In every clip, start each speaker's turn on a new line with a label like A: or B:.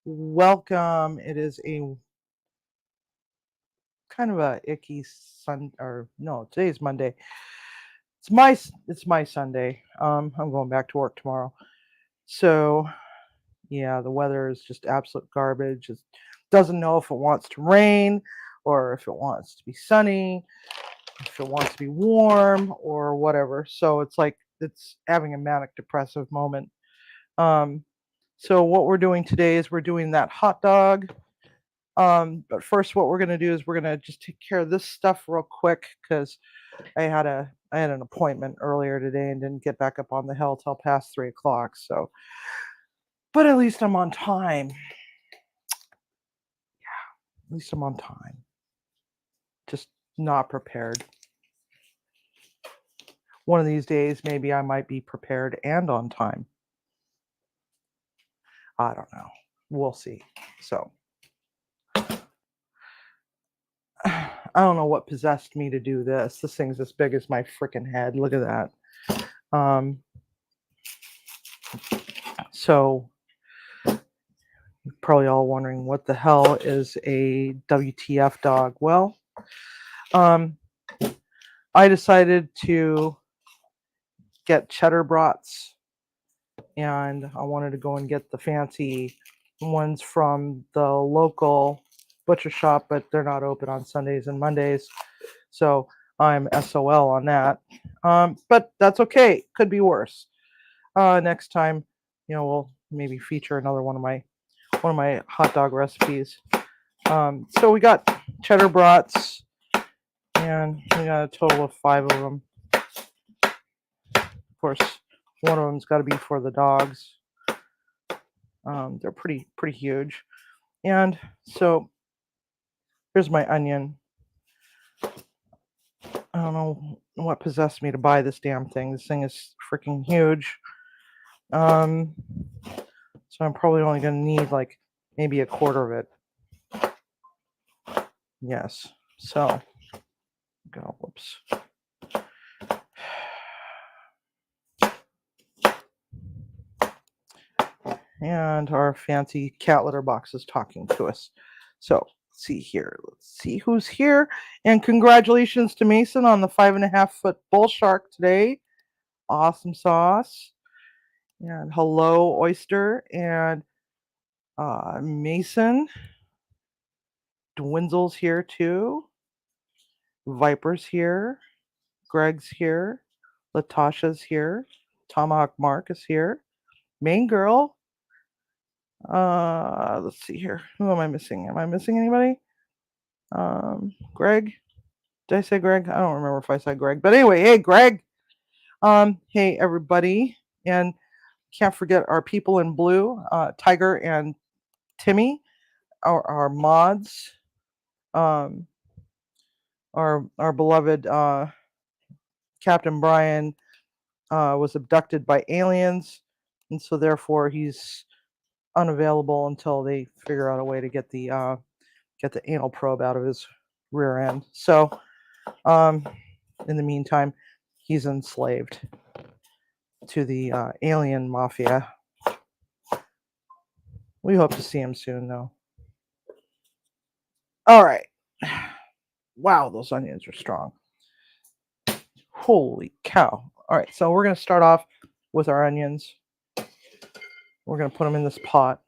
A: Welcome. It is a kind of a icky or no, today's Monday. It's my Sunday. I'm going back to work tomorrow. So yeah, the weather is just absolute garbage. It doesn't know if it wants to rain or if it wants to be sunny, if it wants to be warm or whatever. So it's like it's having a manic depressive moment. Um, so what we're doing today is we're doing that hot dog. But first, what we're gonna do is we're gonna just take care of this stuff real quick because I had an appointment earlier today and didn't get back up on the hill till past 3 o'clock. So, but at least I'm on time. At least I'm on time. Just not prepared. One of these days, maybe I might be prepared and on time. I don't know. We'll see. So, I don't know what possessed me to do this. This thing's as big as my freaking head. Look at that. Um, so probably all wondering what the hell is a WTF dog. Well, um, I decided to get cheddar brats, and I wanted to go and get the fancy ones from the local butcher shop, but they're not open on Sundays and Mondays. So I'm SOL on that. But that's okay. Could be worse. Next time, we'll maybe feature another one of my hot dog recipes. So we got cheddar brats, and we got a total of 5 of them. Of course, one of them's got to be for the dogs. They're pretty huge. And so here's my onion. I don't know what possessed me to buy this damn thing. This thing is freaking huge. Um, so I'm probably only going to need like maybe a quarter of it. Yes. So, go. Whoops. And our fancy cat litter box is talking to us. So let's see here. Let's see who's here. And congratulations to Mason on the 5.5 foot bull shark today. Awesome sauce. And hello, Oyster. And Mason. Dwindle's here too. Viper's here. Greg's here. Latasha's here. Tomahawk Mark is here. Main girl. Let's see here. Who am I missing? Am I missing anybody? Greg. Did I say Greg? I don't remember if I said Greg. But anyway, hey Greg. Hey everybody. And can't forget our people in blue, Tiger and Timmy, our mods. Um, our beloved Captain Brian was abducted by aliens, and so therefore he's unavailable until they figure out a way to get the anal probe out of his rear end. So, in the meantime, he's enslaved to the alien mafia. We hope to see him soon, though. All right. Wow, those onions are strong. Holy cow. All right, so we're going to start off with our onions. We're going to put them in this pot.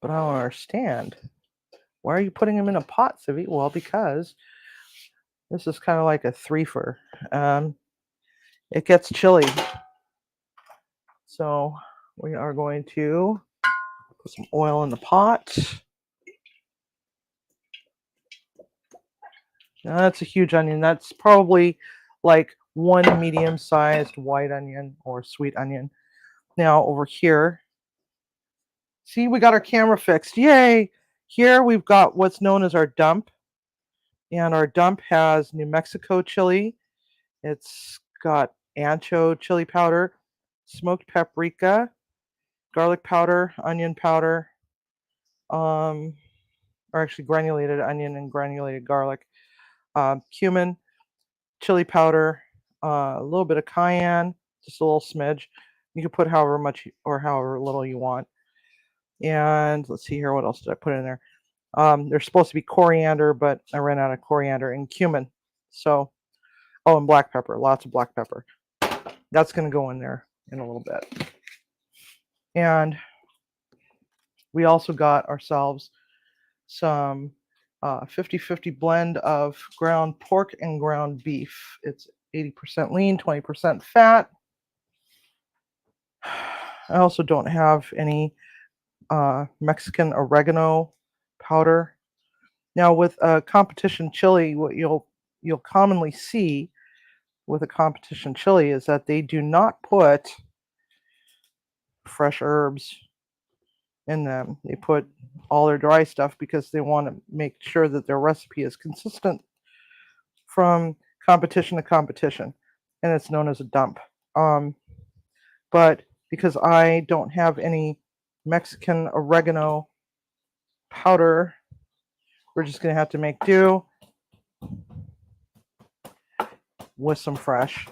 A: But I don't understand. Why are you putting them in a pot, Civi? Well, because this is kind of like a threefer. It gets chilly. So we are going to put some oil in the pot. Now that's a huge onion. That's probably like one medium-sized white onion or sweet onion. Now over here, see, we got our camera fixed. Yay! Here we've got what's known as our dump. And our dump has New Mexico chili. It's got ancho chili powder, smoked paprika, garlic powder, onion powder, or actually granulated onion and granulated garlic, cumin, chili powder, a little bit of cayenne, just a little smidge. You can put however much or however little you want. And let's see here, what else did I put in there? There's supposed to be coriander, but I ran out of coriander, and cumin. So, oh, and black pepper, lots of black pepper. That's going to go in there in a little bit. And we also got ourselves some 50-50 blend of ground pork and ground beef. It's 80% lean, 20% fat. I also don't have any Mexican oregano powder. Now, with a competition chili, what you'll commonly see with a competition chili is that they do not put fresh herbs in them. They put all their dry stuff because they want to make sure that their recipe is consistent from competition to competition, and it's known as a dump. But because I don't have any Mexican oregano powder, we're just going to have to make do with some fresh.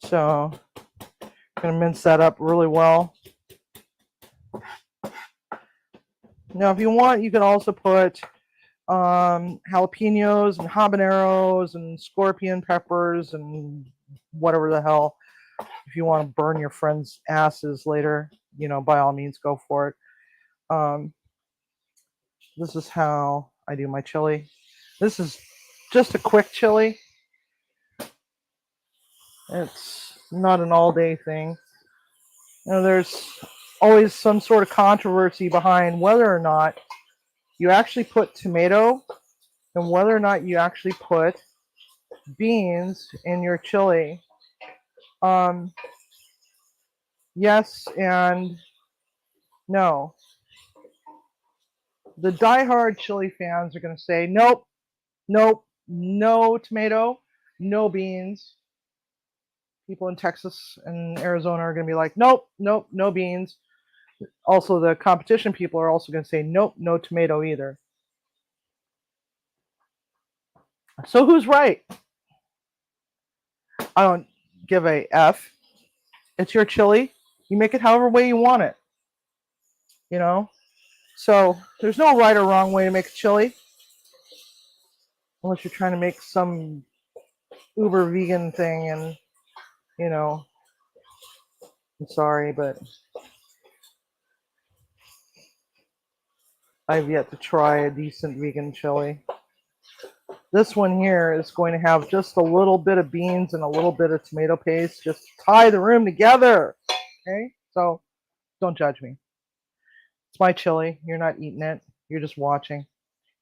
A: So I'm going to mince that up really well. Now, if you want, you can also put jalapenos and habaneros and scorpion peppers and whatever the hell. If you want to burn your friends' asses later, by all means, go for it. This is how I do my chili. This is just a quick chili. It's not an all-day thing. There's always some sort of controversy behind whether or not you actually put tomato and whether or not you actually put beans in your chili. Yes and no. The diehard chili fans are going to say, nope, nope, no tomato, no beans. People in Texas and Arizona are going to be like, nope, nope, no beans. Also, the competition people are also going to say, nope, no tomato either. So who's right? I don't give a F. It's your chili. You make it however way you want it. So there's no right or wrong way to make a chili. Unless you're trying to make some uber vegan thing and, I'm sorry, but I've yet to try a decent vegan chili. This one here is going to have just a little bit of beans and a little bit of tomato paste, just to tie the room together. Okay? So don't judge me. It's my chili. You're not eating it. You're just watching.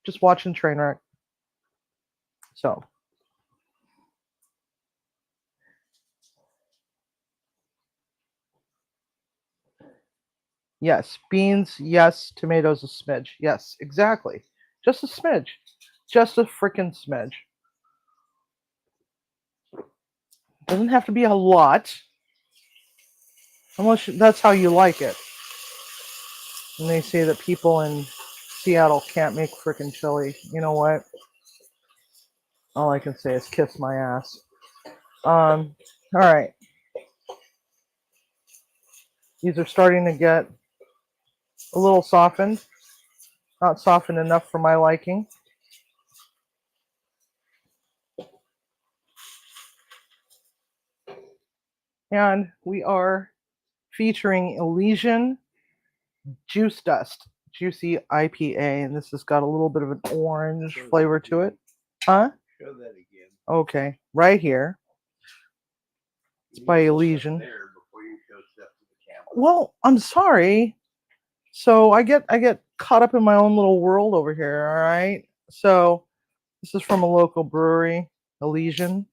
A: Just watching Trainwreck. So. Yes, beans, yes, tomatoes a smidge. Yes, exactly. Just a smidge. Just a freaking smidge. Doesn't have to be a lot. Unless that's how you like it. And they say that people in Seattle can't make freaking chili. You know what? All I can say is kiss my ass. All right. These are starting to get a little softened. Not softened enough for my liking. And we are featuring Elysian Juice Dust, Juicy IPA, and this has got a little bit of an orange flavor to it. Huh? Show that again. Okay, right here. It's by Elysian. Well, I'm sorry. So I get caught up in my own little world over here, all right? So this is from a local brewery, Elysian.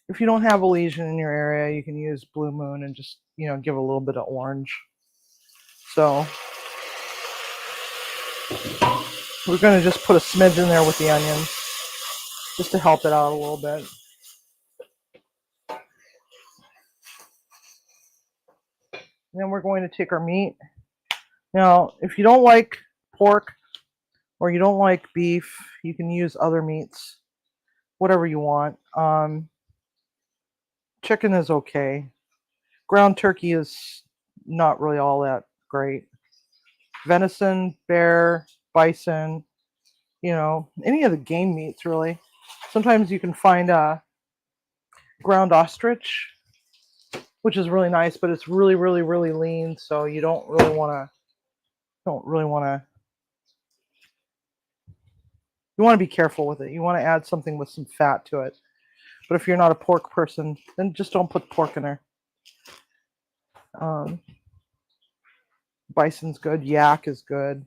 A: If you don't have Elysian in your area, you can use Blue Moon and just, give a little bit of orange. So we're going to just put a smidge in there with the onions just to help it out a little bit. And then we're going to take our meat. Now, if you don't like pork or you don't like beef, you can use other meats, whatever you want. chicken is okay. Ground turkey is not really all that great. Venison, bear, bison, any of the game meats really. Sometimes you can find ground ostrich, which is really nice, but it's really, really, really lean, so you don't really want to. You want to be careful with it. You want to add something with some fat to it. But if you're not a pork person, then just don't put pork in there. Bison's good. Yak is good.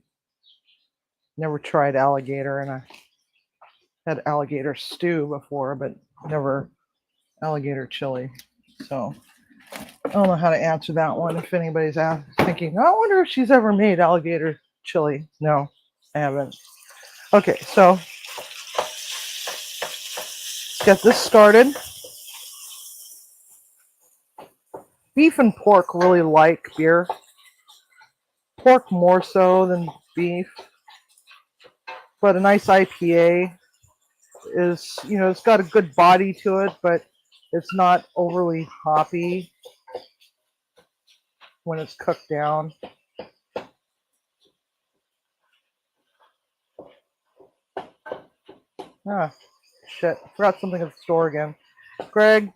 A: Never tried alligator, and I had alligator stew before, but never alligator chili. So I don't know how to answer that one. If anybody's thinking, I wonder if she's ever made alligator chili. No, I haven't. Okay, so get this started. Beef and pork really like beer. Pork more so than beef. But a nice IPA is, it's got a good body to it, but it's not overly hoppy when it's cooked down. Ah, shit. I forgot something at the store again. Greg,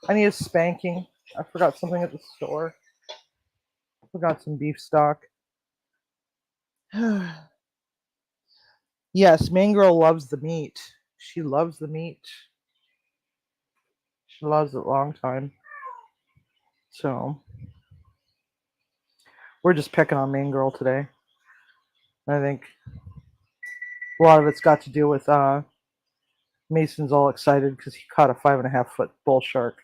A: I need a spanking. I forgot something at the store. I forgot some beef stock. Yes, Main Girl loves the meat. She loves the meat. She loves it a long time. So, we're just picking on Main Girl today. I think a lot of it's got to do with Mason's all excited because he caught a 5.5-foot bull shark.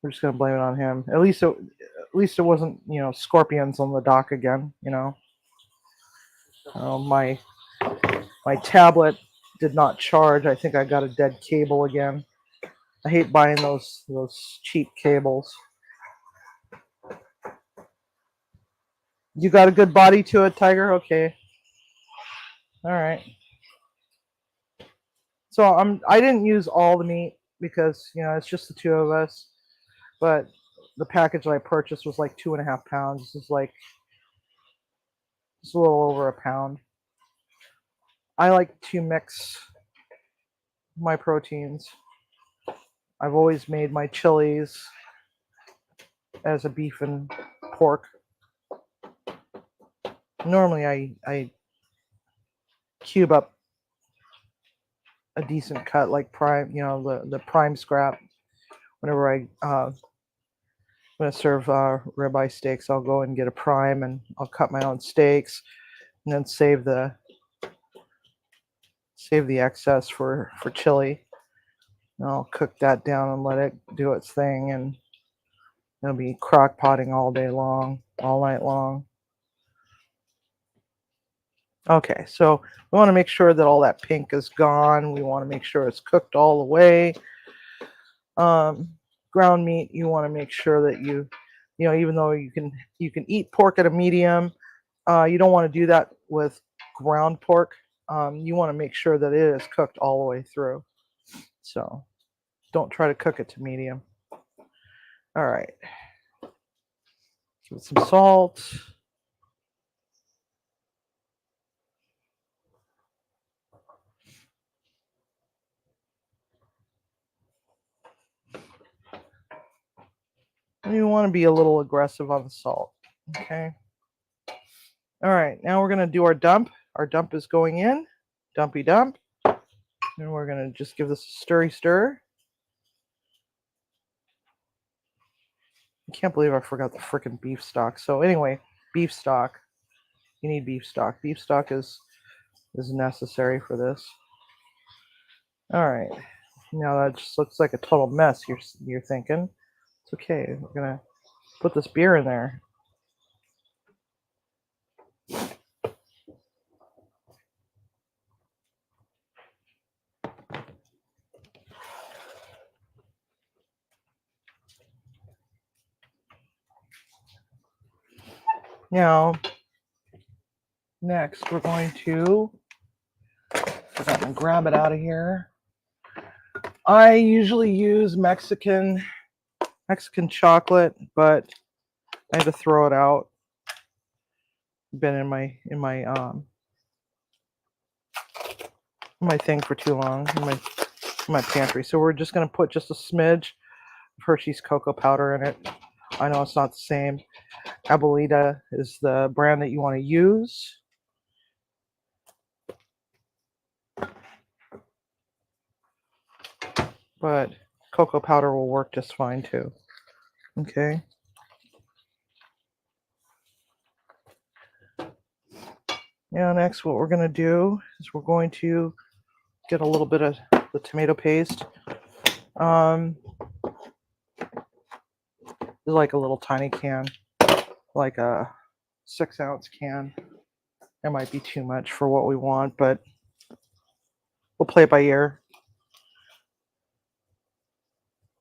A: We're just gonna blame it on him. At least it wasn't, scorpions on the dock again. My tablet did not charge. I think I got a dead cable again. I hate buying those cheap cables. You got a good body to it, Tiger? Okay. All right. So I didn't use all the meat because it's just the two of us. But the package that I purchased was like 2.5 pounds. This is like just a little over a pound. I like to mix my proteins. I've always made my chilies as a beef and pork. Normally I cube up a decent cut like prime, the prime scrap. Whenever I'm going to serve ribeye steaks, I'll go and get a prime and I'll cut my own steaks and then save the excess for chili. And I'll cook that down and let it do its thing, and it'll be crock potting all day long, all night long. Okay, so we want to make sure that all that pink is gone. We want to make sure it's cooked all the way. Ground meat, you want to make sure that you even though you can eat pork at a medium, you don't want to do that with ground pork. You want to make sure that it is cooked all the way through. So don't try to cook it to medium. All right. Give it some salt. And you want to be a little aggressive on the salt. Okay. All right. Now we're going to do our dump. Our dump is going in. Dumpy dump. And we're going to just give this a stirry stir. I can't believe I forgot the frickin' beef stock. So anyway, beef stock. You need beef stock. Beef stock is necessary for this. All right. Now that just looks like a total mess. You're thinking. It's okay. We're gonna put this beer in there. Now, next we're going to grab it out of here. I usually use Mexican Mexican chocolate, but I had to throw it out. Been in my thing for too long, in my pantry. So we're just gonna put just a smidge of Hershey's cocoa powder in it. I know it's not the same. Abuelita is the brand that you want to use. But cocoa powder will work just fine too. Okay. Now next what we're going to do is we're going to get a little bit of the tomato paste. Like a little tiny can, like a 6-ounce can. That might be too much for what we want, but we'll play it by ear.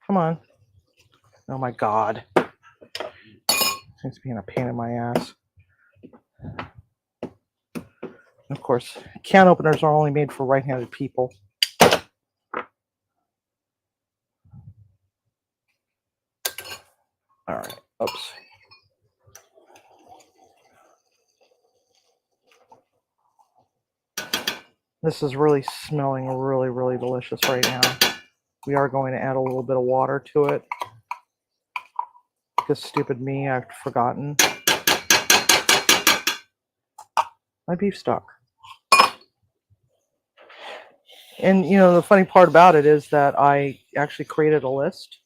A: Come on. Oh my God. It's being a pain in my ass. Of course, can openers are only made for right-handed people. All right. Oops. This is really smelling really, really delicious right now. We are going to add a little bit of water to it. Because stupid me, I've forgotten. My beef stock. And, you know, the funny part about it is that I actually created a list.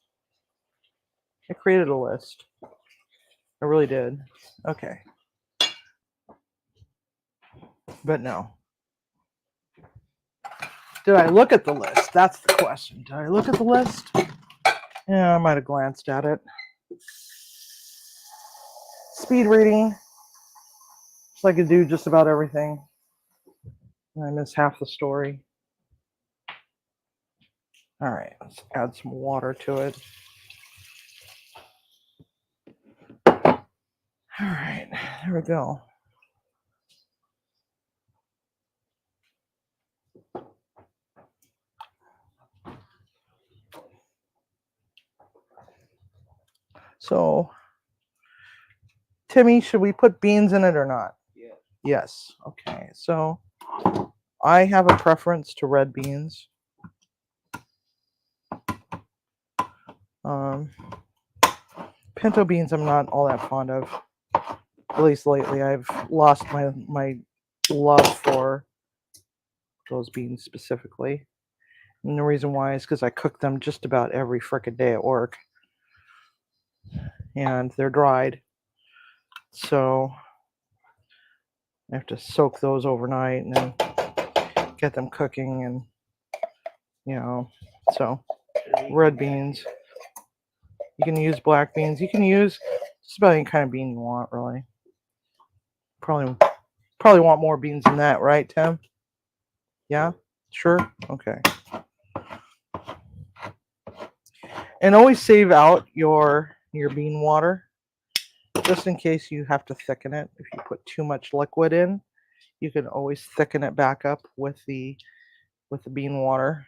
A: I created a list. I really did. Okay. But no. Did I look at the list? That's the question. Did I look at the list? Yeah, I might have glanced at it. Speed reading. So I could do just about everything. I miss half the story. All right, let's add some water to it. All right, there we go. So, Timmy, should we put beans in it or not?
B: Yeah.
A: Yes. Okay, so I have a preference to red beans. Pinto beans I'm not all that fond of. At least lately, I've lost my love for those beans specifically. And the reason why is because I cook them just about every frickin' day at work. And they're dried. So I have to soak those overnight and then get them cooking and, you know, so red beans. You can use black beans. You can use just about any kind of bean you want, really. Probably want more beans than that, right, Tim? Yeah? Sure? Okay. And always save out your bean water just in case you have to thicken it. If you put too much liquid in, you can always thicken it back up with the bean water.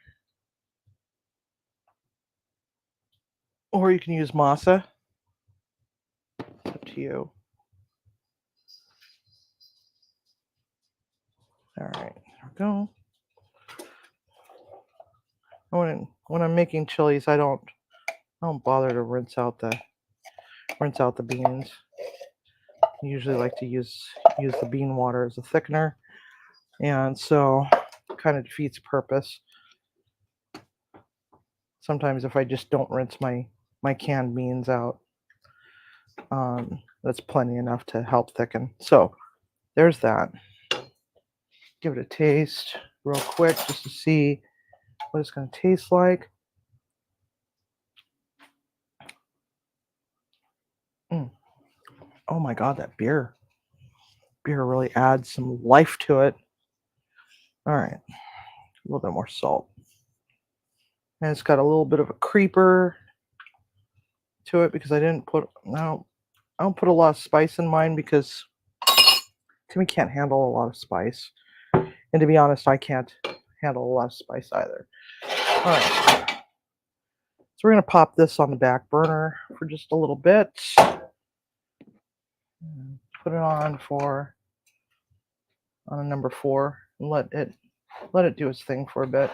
A: Or you can use masa. It's up to you. All right, there we go. When I'm making chilies, I don't bother to rinse out the beans. I usually like to use the bean water as a thickener, and so it kind of defeats purpose. Sometimes if I just don't rinse my canned beans out, that's plenty enough to help thicken. So there's that. Give it a taste real quick just to see what it's going to taste like. Oh my God, that beer really adds some life to it. All right, a little bit more salt. And it's got a little bit of a creeper to it because I don't put a lot of spice in mine because Timmy can't handle a lot of spice. And to be honest, I can't handle a lot of spice either. All right. So we're going to pop this on the back burner for just a little bit. Put it on a number 4 and let it do its thing for a bit.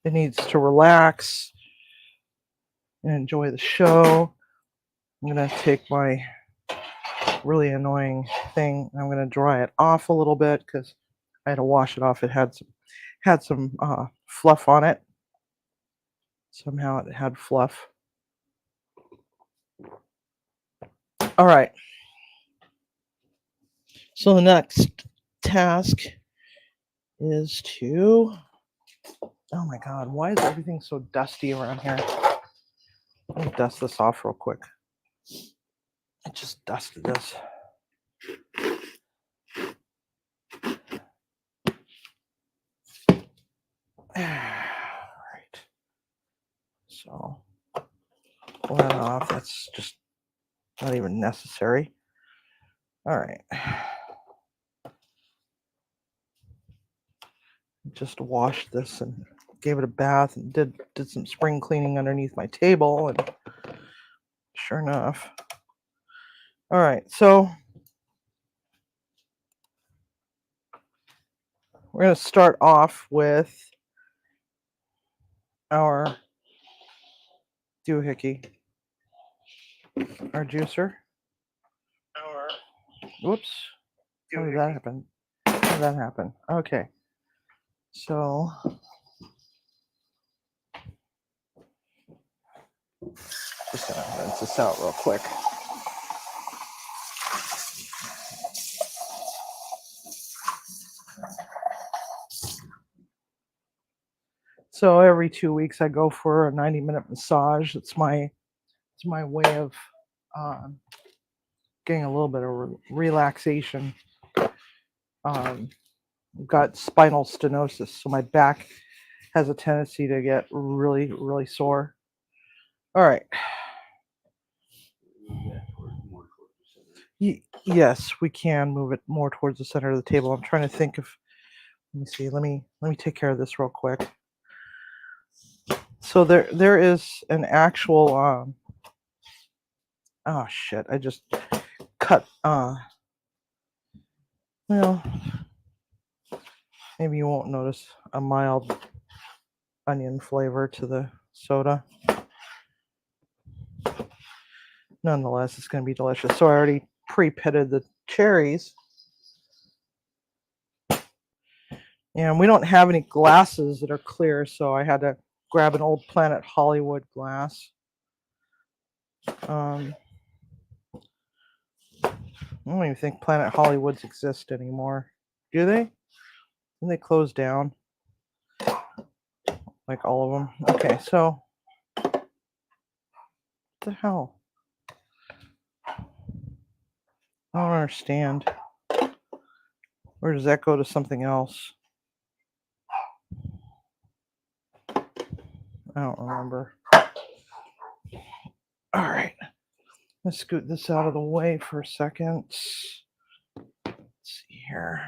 A: It needs to relax and enjoy the show. I'm going to take my really annoying thing and I'm going to dry it off a little bit because I had to wash it off. It had some fluff on it. Somehow it had fluff. All right. So the next task is to, oh my God, why is everything so dusty around here? Let me dust this off real quick. I just dusted this. All right. So pull that off. That's just not even necessary. All right. Just washed this and gave it a bath and did some spring cleaning underneath my table, and sure enough. All right, so we're going to start off with our doohickey, our juicer. Whoops. How did that happen? How did that happen? Okay. So just gonna rinse this out real quick. So every 2 weeks I go for a 90-minute massage. It's my way of getting a little bit of relaxation. I've got spinal stenosis, so my back has a tendency to get really, really sore. All right. Yes, we can move it more towards the center of the table. I'm trying to think of. Let me see. Let me take care of this real quick. So there is an actual. Oh shit! I just cut. Well, maybe you won't notice a mild onion flavor to the soda. Nonetheless, it's going to be delicious. So I already pre-pitted the cherries. And we don't have any glasses that are clear, so I had to grab an old Planet Hollywood glass. I don't even think Planet Hollywoods exist anymore. Do they? And they closed down. Like all of them. Okay, so what the hell? I don't understand. Or does that go to something else? I don't remember. All right. Let's scoot this out of the way for a second. Let's see here.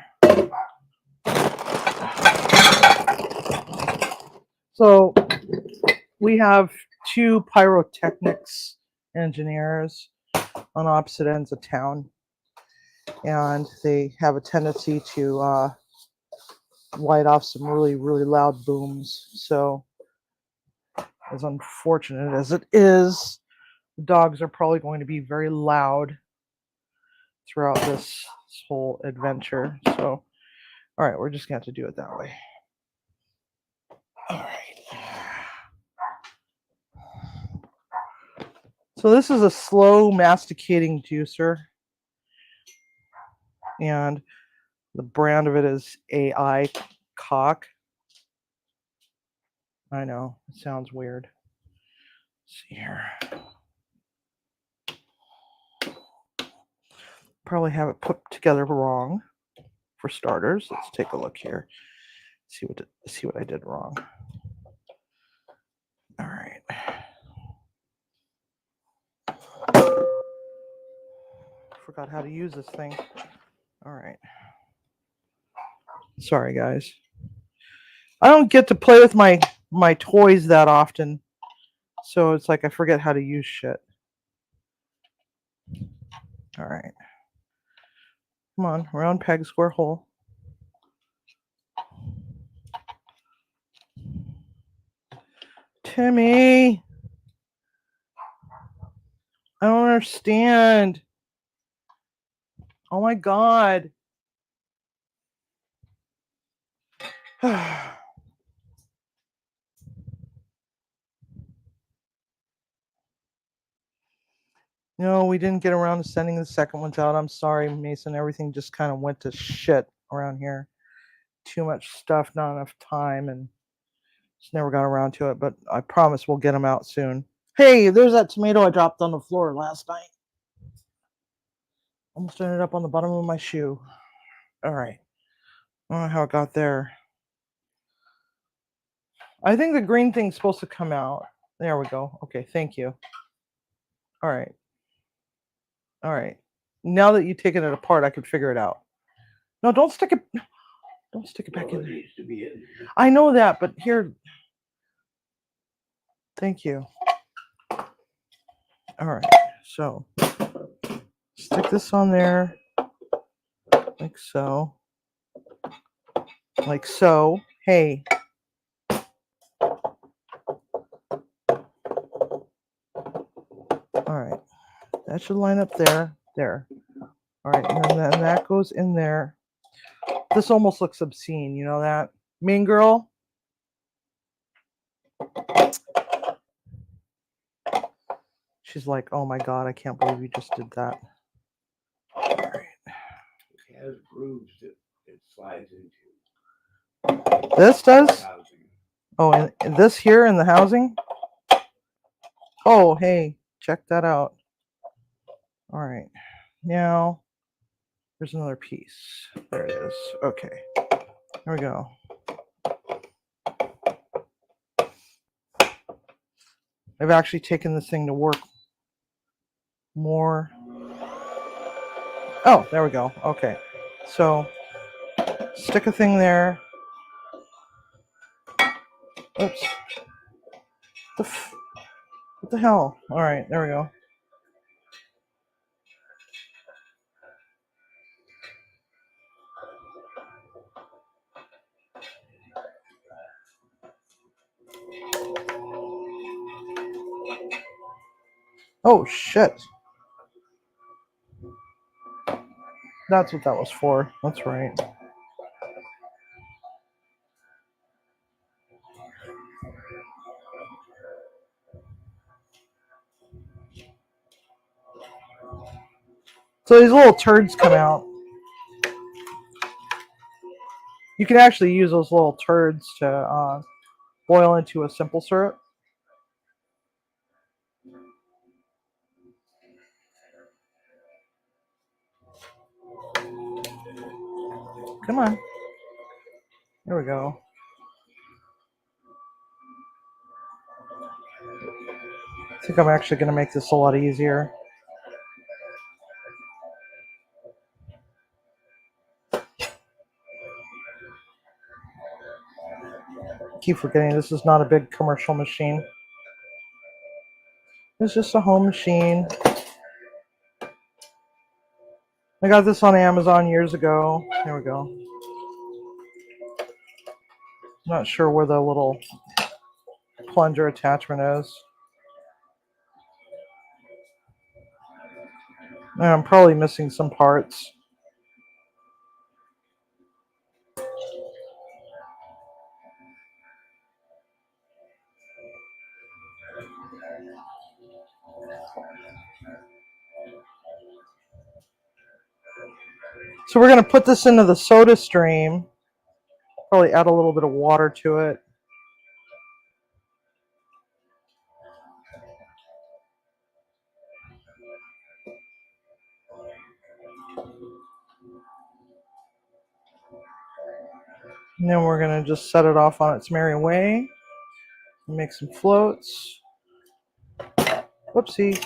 A: So we have 2 pyrotechnics engineers on opposite ends of town, and they have a tendency to light off some really, really loud booms. So as unfortunate as it is, the dogs are probably going to be very loud throughout this whole adventure. So, all right, we're just going to have to do it that way. All right. So this is a slow masticating juicer, and the brand of it is AI Cock. I know, it sounds weird. Let's see here. Probably have it put together wrong, for starters. Let's take a look here. See what I did wrong. All right. Forgot how to use this thing. All right. Sorry, guys. I don't get to play with my toys that often. So it's like I forget how to use shit. All right. Come on, round peg, square hole. Timmy! I don't understand. Oh my God. No, we didn't get around to sending the second ones out. I'm sorry, Mason. Everything just kind of went to shit around here. Too much stuff, not enough time, and just never got around to it. But I promise we'll get them out soon. Hey, there's that tomato I dropped on the floor last night. Almost ended up on the bottom of my shoe. All right. I don't know how it got there. I think the green thing's supposed to come out. There we go. Okay, thank you. All right. All right. Now that you've taken it apart, I could figure it out. No, don't stick it. Don't stick it back in there. I know that, but here. Thank you. All right. So stick this on there, like so. Like so. Hey. All right. That should line up there. There. All right. And then that goes in there. This almost looks obscene. You know that? Mean girl? She's like, oh my God, I can't believe you just did that. All right.
B: It has grooves that it slides into.
A: This does? Oh, and this here in the housing? Oh, hey, check that out. All right. Now, there's another piece. There it is. Okay. There we go. I've actually taken this thing to work more. Oh, there we go. Okay. So, stick a thing there. Oops. What the hell? All right, there we go. Oh, shit. That's what that was for. That's right. So these little turds come out. You can actually use those little turds to boil into a simple syrup. Come on. There we go. I think I'm actually going to make this a lot easier. Keep forgetting this is not a big commercial machine. It's just a home machine. I got this on Amazon years ago. There we go. Not sure where the little plunger attachment is. I'm probably missing some parts. So we're going to put this into the soda stream. Probably add a little bit of water to it. And then we're going to just set it off on its merry way. Make some floats. Whoopsie.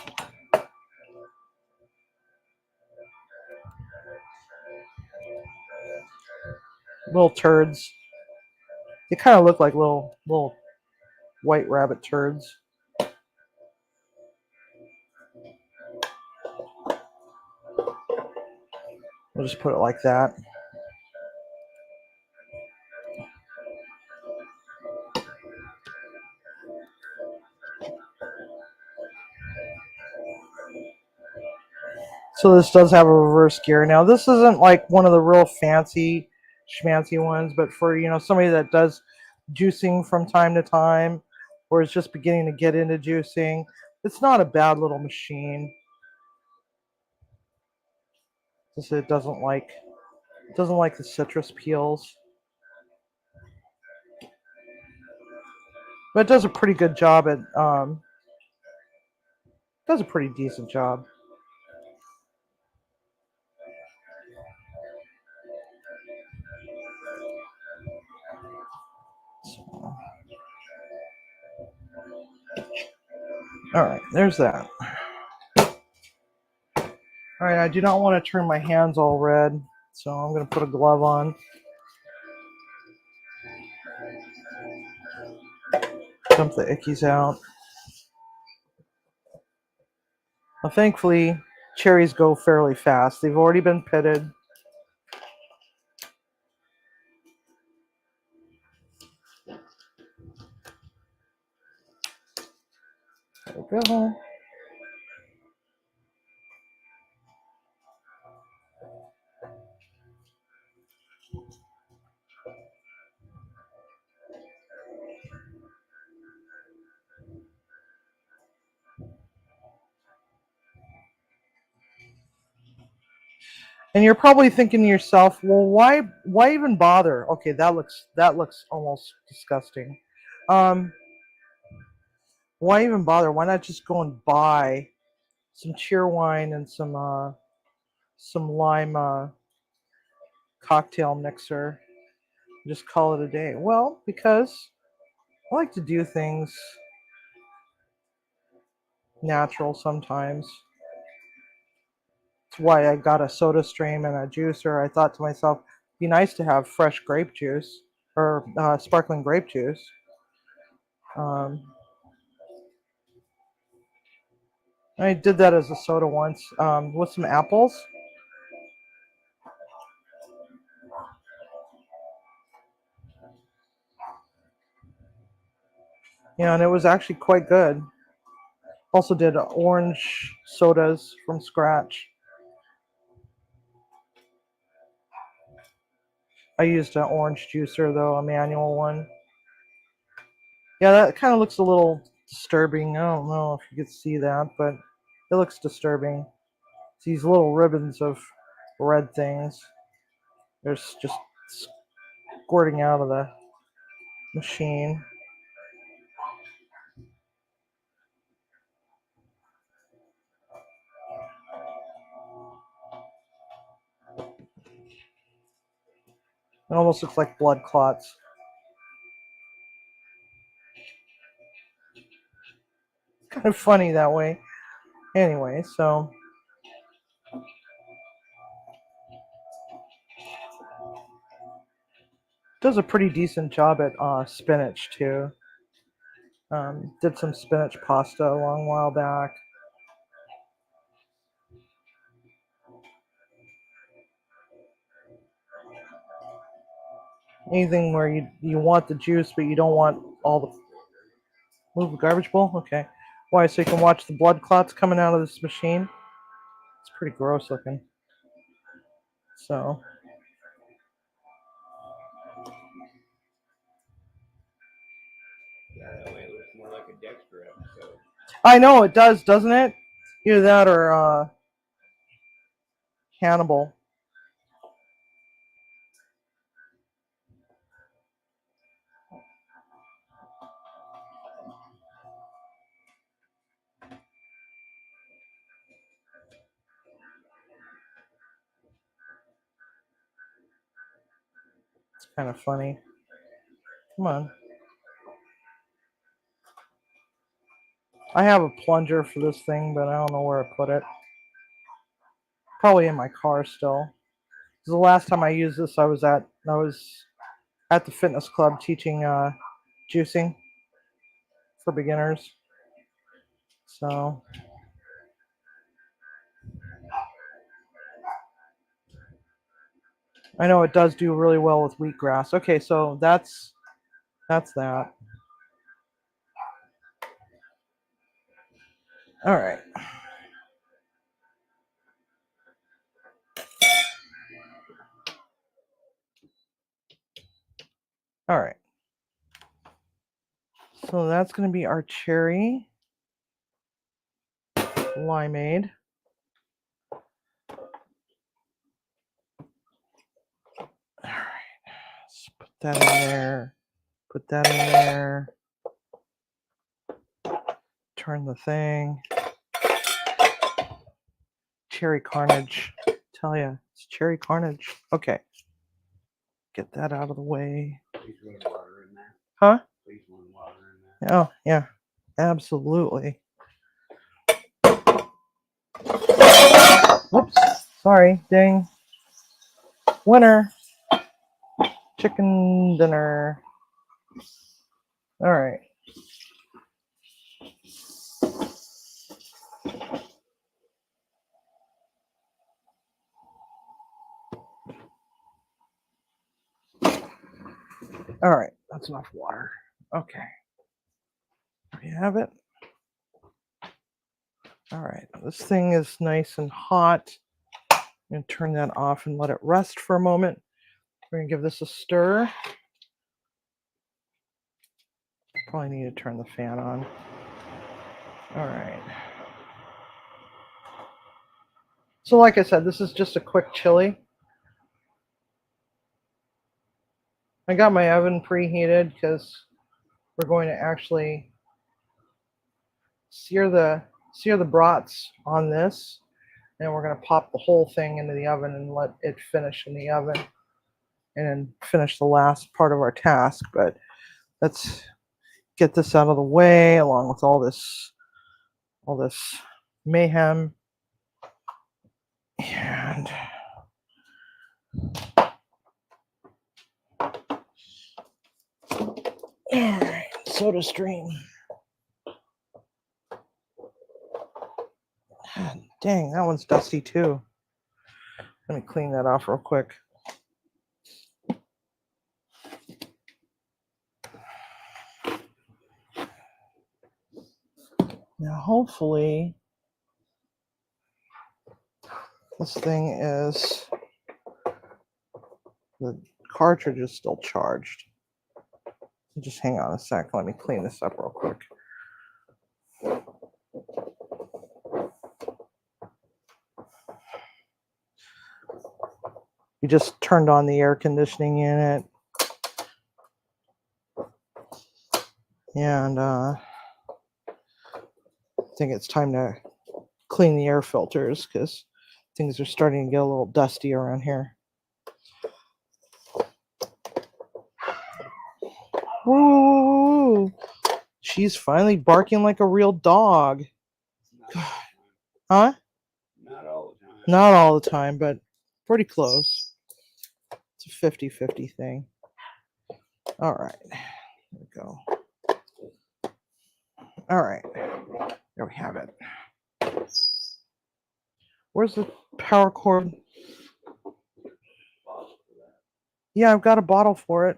A: Little turds. They kind of look like little white rabbit turds. We'll just put it like that. So this does have a reverse gear. Now this isn't like one of the real fancy schmancy ones, but for somebody that does juicing from time to time or is just beginning to get into juicing, it's not a bad little machine. It doesn't like the citrus peels. But it does a pretty good job at does a pretty decent job. So, all right, there's that. All right, I do not want to turn my hands all red, so I'm going to put a glove on. Dump the ickies out. Well, thankfully, cherries go fairly fast. They've already been pitted. There we go. And you're probably thinking to yourself, well, why even bother? Okay, that looks almost disgusting. Why even bother? Why not just go and buy some cheerwine and some lime cocktail mixer? Just call it a day. Well, because I like to do things natural sometimes. That's why I got a soda stream and a juicer. I thought to myself, it'd be nice to have fresh grape juice or sparkling grape juice. Um, I did that as a soda once with some apples. And it was actually quite good. Also did orange sodas from scratch. I used an orange juicer though, a manual one. Yeah, that kind of looks a little disturbing. I don't know if you could see that, but it looks disturbing. It's these little ribbons of red things. There's just squirting out of the machine. It almost looks like blood clots. Kind of funny that way. Anyway, so does a pretty decent job at spinach too. Did some spinach pasta a long while back. Anything where you want the juice, but you don't want all the move the garbage bowl. Okay, why? So you can watch the blood clots coming out of this machine. It's pretty gross looking. So
B: Yeah, that way it looks more like a Dexter episode.
A: I know it does, doesn't it? Either that or Hannibal. It's kind of funny. Come on. I have a plunger for this thing, but I don't know where I put it. Probably in my car still. The last time I used this, I was at the fitness club teaching juicing for beginners. So I know it does do really well with wheatgrass. Okay, so that's that. All right. All right. So that's going to be our cherry limeade. All right. Let's put that in there. Put that in there. Turn the thing. Cherry carnage. Tell ya, it's cherry carnage. Okay. Get that out of the way.
B: Please run water in there.
A: Huh?
B: Please run water in there.
A: Oh, yeah. Absolutely. Whoops. Sorry. Ding. Winner. Chicken dinner. All right. All right. That's enough water. Okay. There you have it. All right. This thing is nice and hot. I'm going to turn that off and let it rest for a moment. We're going to give this a stir. Probably need to turn the fan on. All right. So like I said, this is just a quick chili. I got my oven preheated because we're going to actually sear the brats on this, and we're going to pop the whole thing into the oven and let it finish in the oven and then finish the last part of our task. But let's get this out of the way along with all this mayhem. And all right, soda stream. God, dang, that one's dusty too. Let me clean that off real quick. Now, hopefully, this thing is, the cartridge is still charged. Just hang on a sec. Let me clean this up real quick. You just turned on the air conditioning unit. And I think it's time to clean the air filters because things are starting to get a little dusty around here. Woo! She's finally barking like a real dog. Huh?
B: Not all the time.
A: Not all the time, but pretty close. It's a 50-50 thing. All right. There we go. All right. There we have it. Where's the power cord? Yeah, I've got a bottle for it.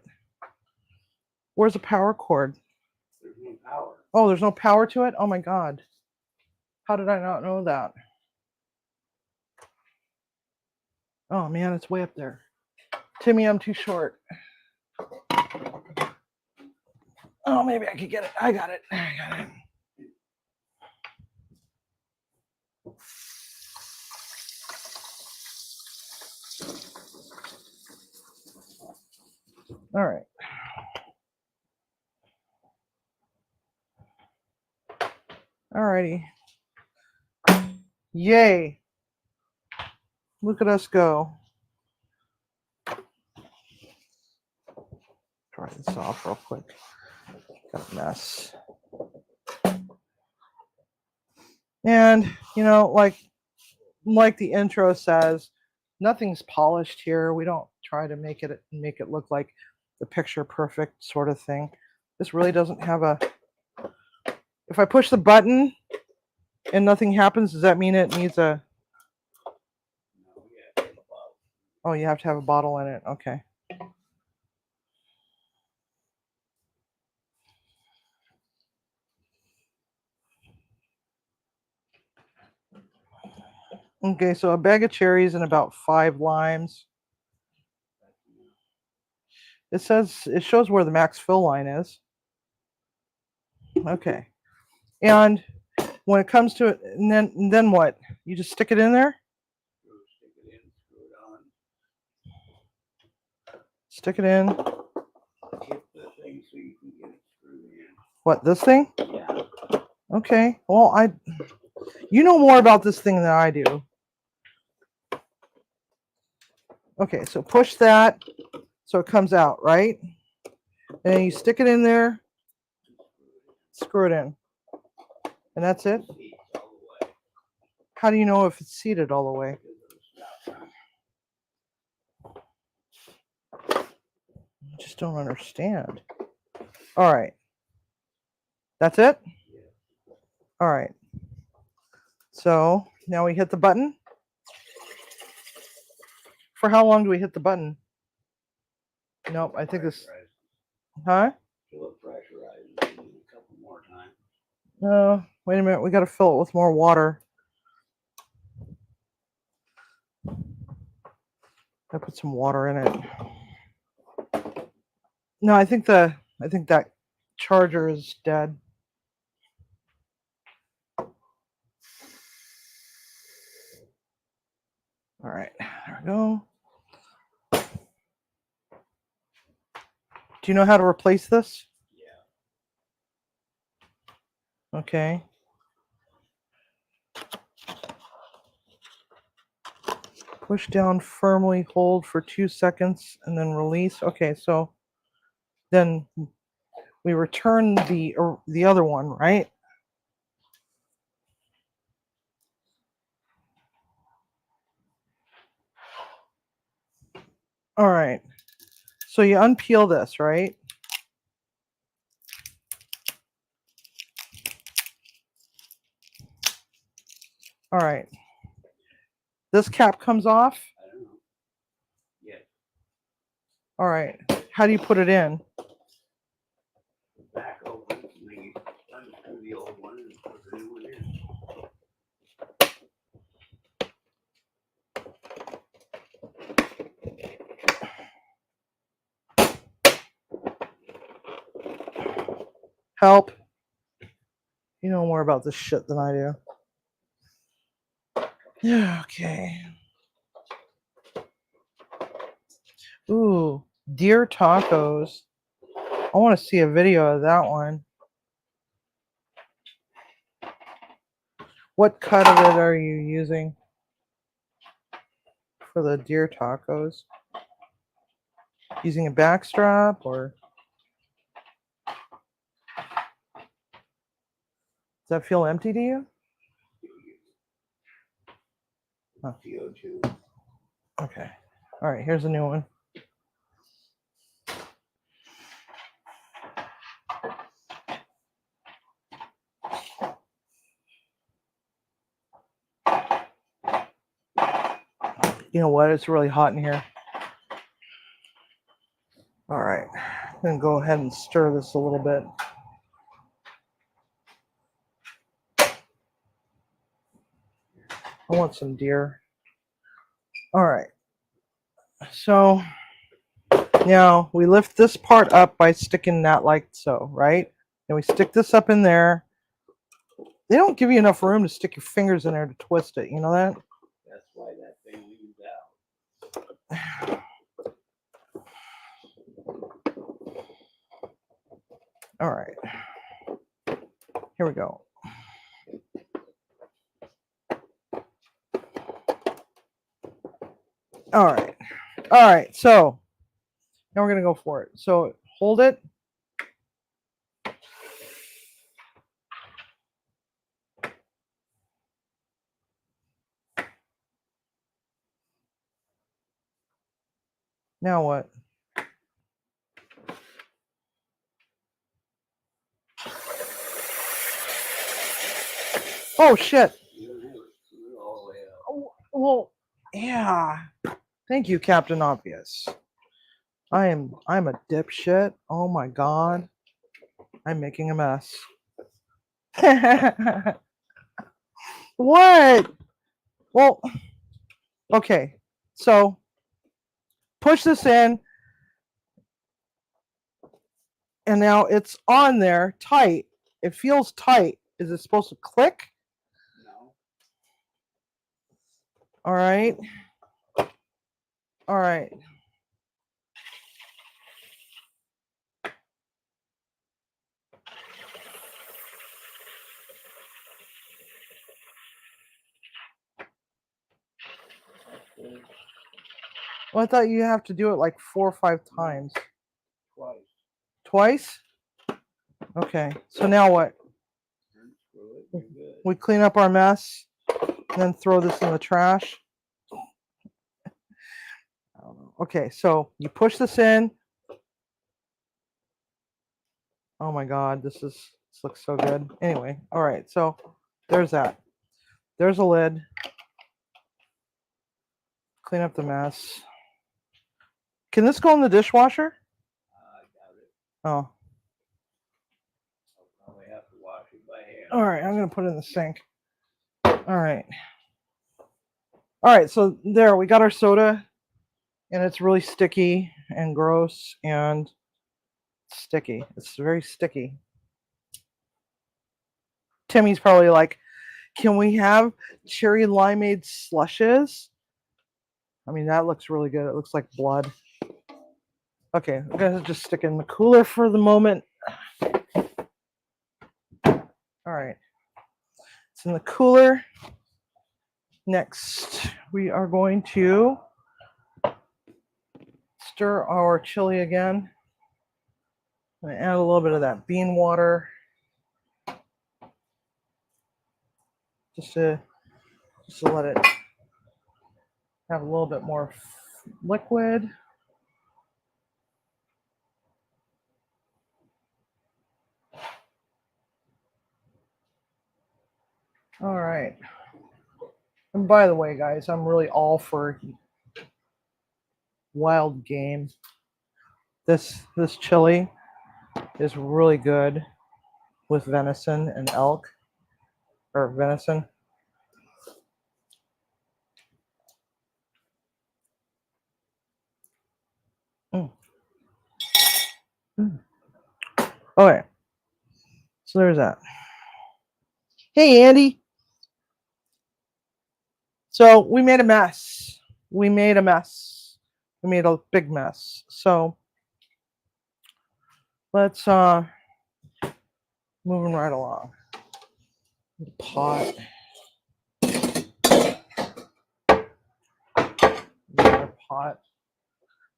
A: Where's the power cord?
B: There's no power.
A: Oh, there's no power to it? Oh my God. How did I not know that? Oh man, it's way up there. Timmy, I'm too short. Oh, maybe I could get it. I got it. I got it. All right. All righty. Yay. Look at us go. Try this off real quick. Got a mess. And, you know, like the intro says, nothing's polished here. We don't try to make it look like the picture perfect sort of thing. This really doesn't have a, if I push the button and nothing happens, does that mean it needs a, Oh, you have to have a bottle in it. Okay. Okay, so a bag of cherries and about 5 limes. It shows where the max fill line is. Okay. And when it comes to it, and then what? You just stick it in there?
B: Stick it in, screw it on.
A: Stick it in.
B: Hit the thing so you can get it screwed in.
A: What, this thing?
B: Yeah.
A: Okay. Well, you know more about this thing than I do. Okay, so push that so it comes out, right? And then you stick it in there, screw it in. And that's it?
B: Seats all the way.
A: How do you know if it's seated all the way? I just don't understand. All right. That's it?
B: Yeah.
A: All right. So now we hit the button. For how long do we hit the button? Nope, I think this. Huh?
B: Fill it pressurized a couple more times.
A: No, wait a minute. We got to fill it with more water. I put some water in it. No, I think that charger is dead. All right, there we go. Do you know how to replace this?
B: Yeah.
A: Okay. Push down firmly, hold for 2 seconds, and then release. Okay, so then we return the other one, right? All right. So you unpeel this, right? All right. This cap comes off.
B: I don't know. Yeah.
A: All right. How do you put it in?
B: Back open and then you unscrew the old one and put the new one in.
A: Help. You know more about this shit than I do. Yeah, okay. Ooh, deer tacos. I want to see a video of that one. What cut of it are you using for the deer tacos? Using a backstrap or does that feel empty to you? Huh.
B: CO2.
A: Okay. All right, here's a new one. You know what? It's really hot in here. All right. I'm going to go ahead and stir this a little bit. I want some deer. All right. So now we lift this part up by sticking that like so, right? And we stick this up in there. They don't give you enough room to stick your fingers in there to twist it. You know that?
B: That's why that thing leaves out.
A: All right. Here we go. All right. All right. So now we're going to go for it. So hold it. Now what? Oh, shit.
B: You don't have it screwed all the way up.
A: Oh, well, yeah. Thank you, Captain Obvious. I'm a dipshit. Oh my god. I'm making a mess. What? Well, okay. So push this in, and now it's on there tight. It feels tight. Is it supposed to click?
B: No.
A: All right. All right. Well, I thought you have to do it like 4 or 5 times.
B: Twice.
A: Twice? Okay. So now what?
B: Unscrew it, you're good.
A: We clean up our mess, and then throw this in the trash. I don't know. Okay, so you push this in. Oh my god, this looks so good. Anyway, all right, so there's that. There's a lid. Clean up the mess. Can this go in the dishwasher?
B: I got it.
A: Oh,
B: I'll probably have to wash it by hand.
A: all right. I'm gonna put it in the sink. All right. All right. So there, we got our soda, and it's really sticky and gross and sticky. It's very sticky. Timmy's probably like, "Can we have cherry limeade slushes?" I mean, that looks really good. It looks like blood. Okay, I'm gonna just stick it in the cooler for the moment. All right, it's in the cooler. Next, we are going to stir our chili again. I'm gonna add a little bit of that bean water, just to let it have a little bit more liquid. All right. And by the way, guys, I'm really all for wild game. This chili is really good with venison and elk, or venison. Mm. Mm. Okay, so there's that. Hey, Andy. So we made a mess. We made a mess. We made a big mess. So let's moving right along. The pot. Our pot.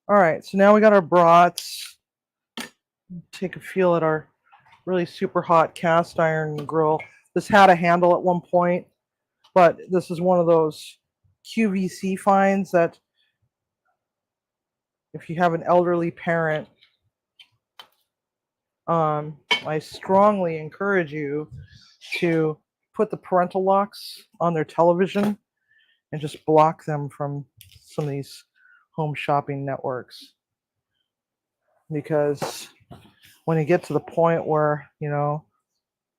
A: All right, so now we got our brats. Take a feel at our really super hot cast iron grill. This had a handle at one point, but this is one of those QVC finds that if you have an elderly parent, I strongly encourage you to put the parental locks on their television and just block them from some of these home shopping networks. Because when you get to the point where,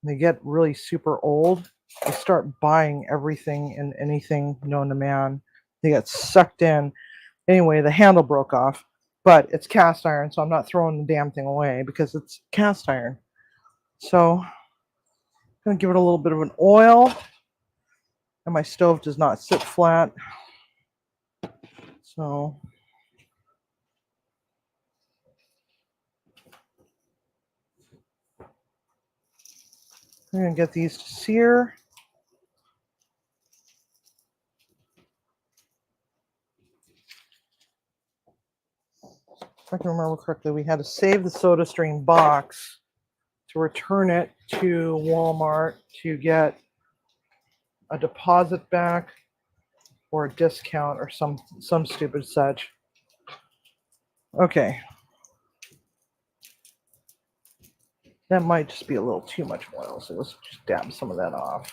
A: they get really super old, they start buying everything and anything known to man. They get sucked in. Anyway, the handle broke off, but it's cast iron, so I'm not throwing the damn thing away because it's cast iron. So I'm going to give it a little bit of an oil, and my stove does not sit flat. So I'm going to get these to sear. If I can remember correctly, we had to save the SodaStream box to return it to Walmart to get a deposit back or a discount or some stupid such. Okay. That might just be a little too much oil, so let's just dab some of that off.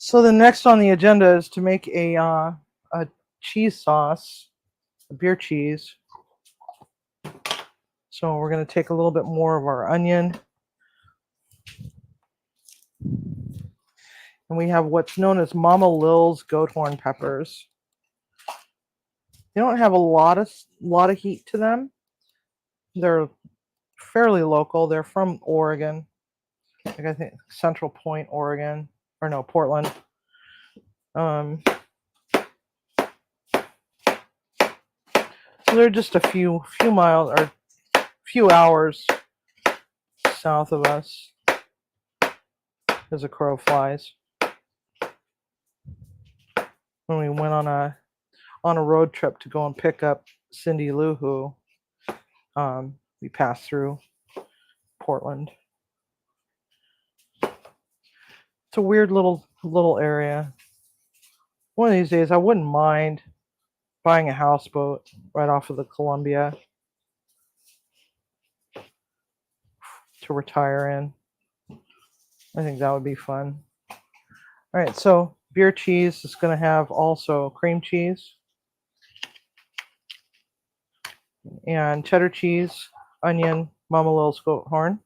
A: So the next on the agenda is to make a cheese sauce, a beer cheese. So we're going to take a little bit more of our onion. And we have what's known as Mama Lil's goat horn peppers. They don't have a lot of heat to them. They're fairly local. They're from Oregon. Like I think Central Point, Oregon. Or no, Portland. So they're just a few miles or few hours south of us as a crow flies. When we went on a road trip to go and pick up Cindy Lou Who, we passed through Portland. It's a weird little area. One of these days I wouldn't mind buying a houseboat right off of the Columbia to retire in. I think that would be fun. All right, so beer cheese is going to have also cream cheese and cheddar cheese, onion, Mama Lil's goat horn.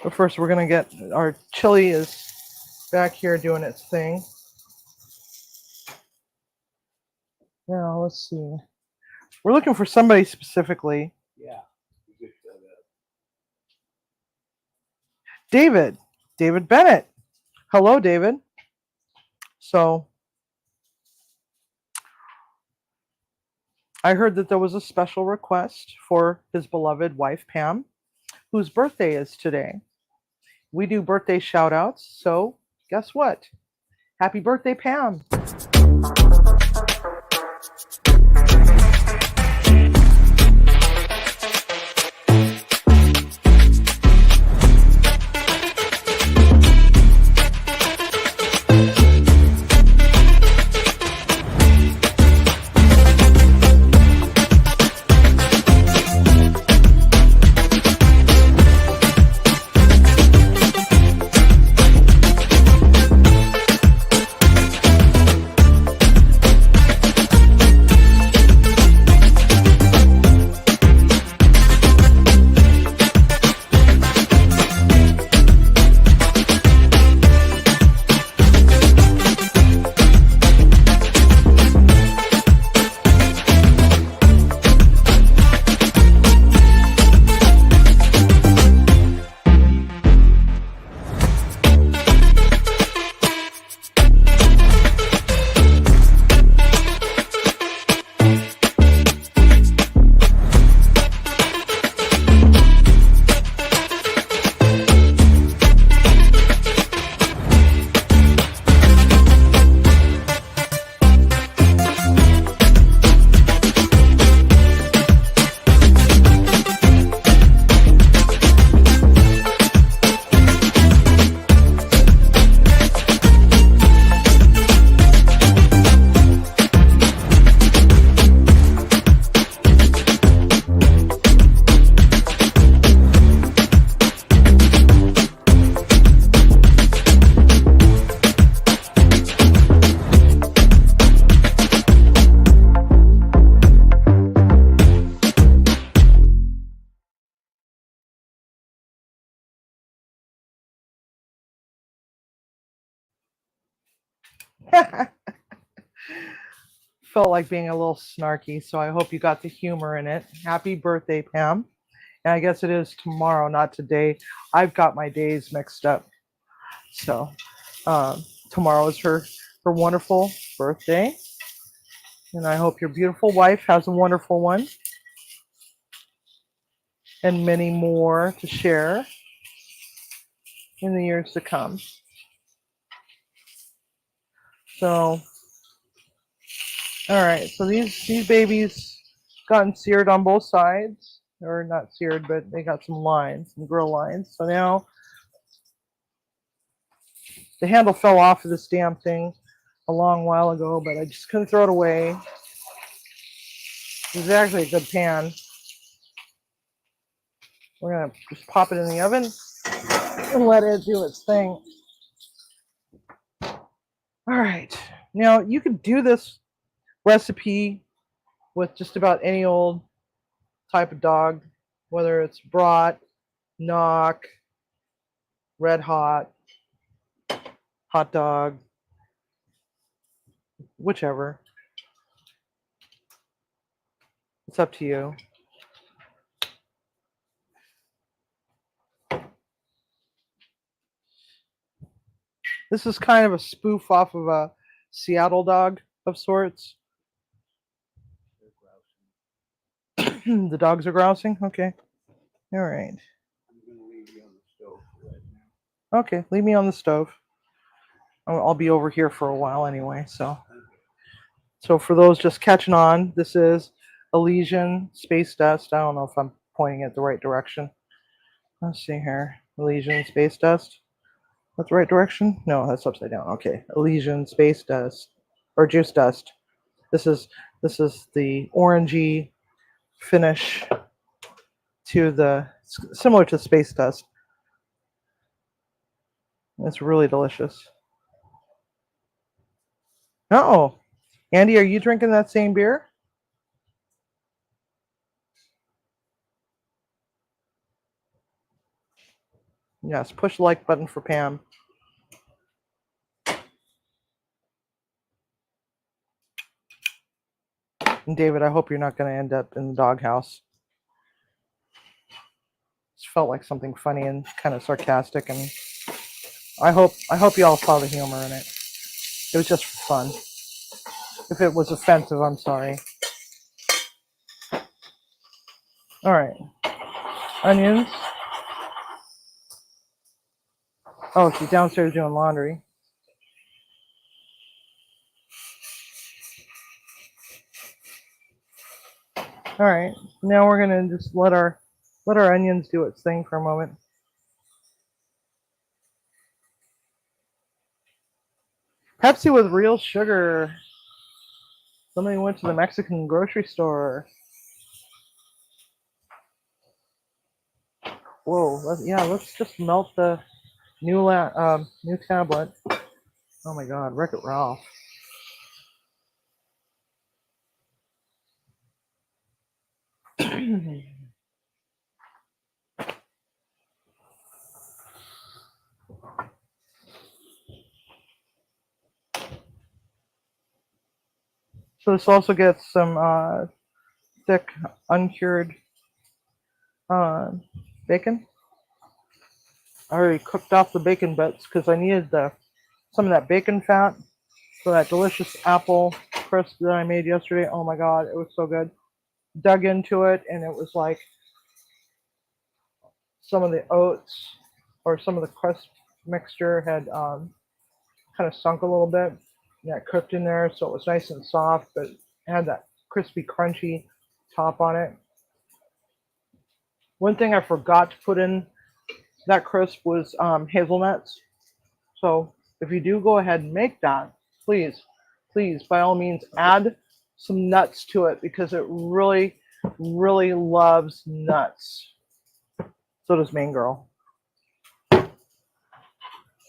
A: But first we're going to get our chili is back here doing its thing. Now let's see. We're looking for somebody specifically.
B: Yeah.
A: David Bennett. Hello, David. So I heard that there was a special request for his beloved wife, Pam, whose birthday is today. We do birthday shout outs. So guess what? Happy birthday, Pam. Felt like being a little snarky, so I hope you got the humor in it. Happy birthday, Pam. And I guess it is tomorrow, not today. I've got my days mixed up. So tomorrow is her wonderful birthday. And I hope your beautiful wife has a wonderful one. And many more to share in the years to come. So, all right. So these babies gotten seared on both sides. Or not seared, but they got some lines, some grill lines. So now the handle fell off of this damn thing a long while ago, but I just couldn't throw it away. It was actually a good pan. We're going to just pop it in the oven and let it do its thing. All right. Now, you could do this recipe with just about any old type of dog, whether it's brat, knock, red hot, hot dog, whichever. It's up to you. This is kind of a spoof off of a Seattle dog of sorts. The dogs are grousing? Okay. All right.
B: I'm going to leave you on the stove for right now.
A: Okay, leave me on the stove. I'll be over here for a while anyway, so. So for those just catching on, this is Elysian Space Dust. I don't know if I'm pointing it the right direction. Let's see here. Elysian Space Dust. That's the right direction? No, that's upside down. Okay. Elysian Space Dust. Or Juice Dust. This is the orangey finish to the similar to Space Dust. It's really delicious. Oh, Andy, are you drinking that same beer? Yes, push the like button for Pam. And David, I hope you're not going to end up in the doghouse. It felt like something funny and kind of sarcastic, and I hope you all saw the humor in it. It was just for fun. If it was offensive, I'm sorry. All right. Onions. Oh, she's downstairs doing laundry. All right. Now we're gonna just let our onions do its thing for a moment. Pepsi with real sugar. Somebody went to the Mexican grocery store. Whoa. Let's just melt the new tablet. Oh my God, Wreck-It Ralph. So this also gets some thick, uncured bacon. I already cooked off the bacon bits because I needed some of that bacon fat for that delicious apple crisp that I made yesterday. Oh my God, it was so good. Dug into it, and it was like some of the oats or some of the crisp mixture had kind of sunk a little bit. Yeah, cooked in there, so it was nice and soft, but it had that crispy, crunchy top on it. One thing I forgot to put in that crisp was hazelnuts. So if you do go ahead and make that, please, by all means, add some nuts to it because it really, really loves nuts. So does Main Girl.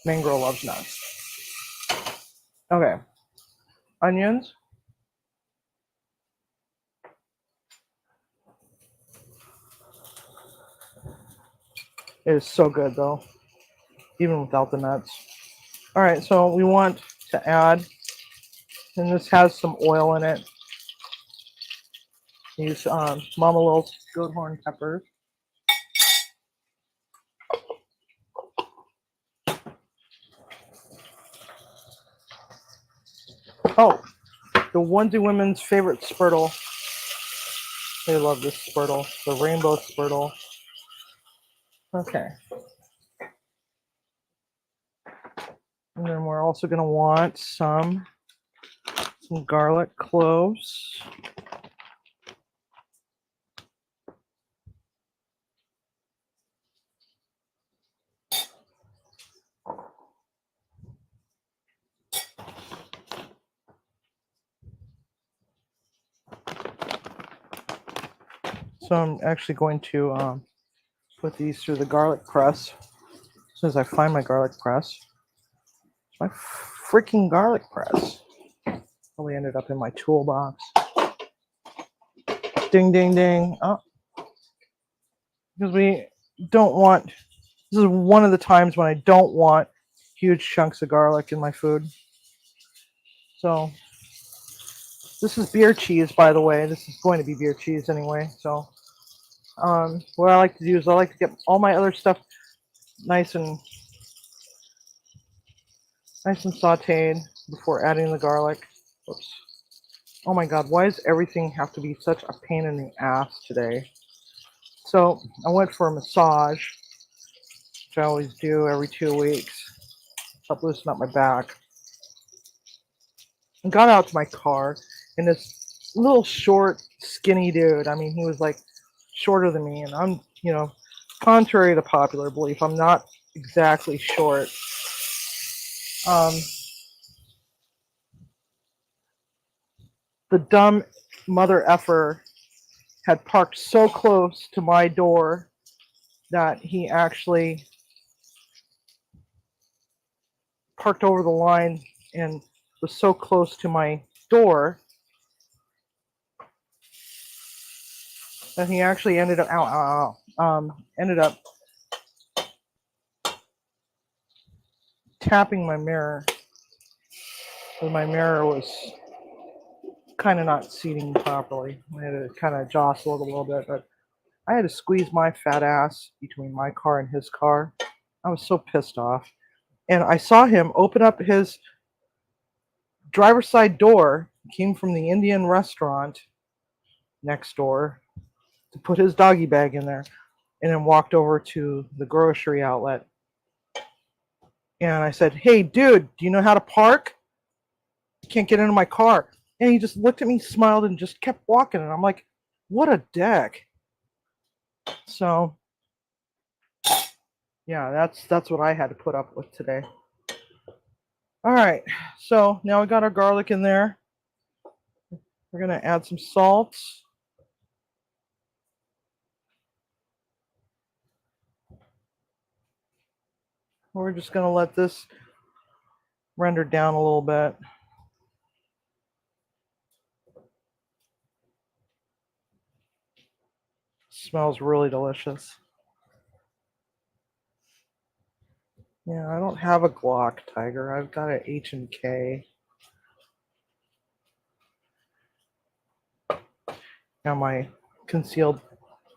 A: Main Girl loves nuts. Okay. Onions. It is so good though, even without the nuts. All right, so we want to add, and this has some oil in it. Use Mama Lil's goat horn peppers. Oh, the Onesie Women's favorite Spurtle. They love this Spurtle, the rainbow Spurtle. Okay. And then we're also going to want some garlic cloves. So I'm actually going to put these through the garlic press. As soon as I find my garlic press, my freaking garlic press. Probably ended up in my toolbox. Ding, ding, ding. Oh, because we don't want, this is one of the times when I don't want huge chunks of garlic in my food. So this is beer cheese, by the way. This is going to be beer cheese anyway. So what I like to do is I like to get all my other stuff nice and sauteed before adding the garlic. Oops. Oh my God, why does everything have to be such a pain in the ass today? So I went for a massage, which I always do every 2 weeks. Help loosen up my back. And got out to my car, and this little short, skinny dude, I mean, he was like shorter than me, and I'm, contrary to popular belief, I'm not exactly short. The dumb mother effer had parked so close to my door that he actually parked over the line and was so close to my door that he actually ended up ended up tapping my mirror. So my mirror was kind of not seating properly. I had to kind of jostle it a little bit, but I had to squeeze my fat ass between my car and his car. I was so pissed off. And I saw him open up his driver's side door, came from the Indian restaurant next door, to put his doggy bag in there, and then walked over to the grocery outlet. And I said, "Hey, dude, do you know how to park? You can't get into my car." And he just looked at me, smiled, and just kept walking. And I'm like, what a dick. So, yeah, that's what I had to put up with today. All right, so now we got our garlic in there. We're going to add some salt. We're just going to let this render down a little bit. Smells really delicious. Yeah, I don't have a Glock, Tiger. I've got an H&K. Now my concealed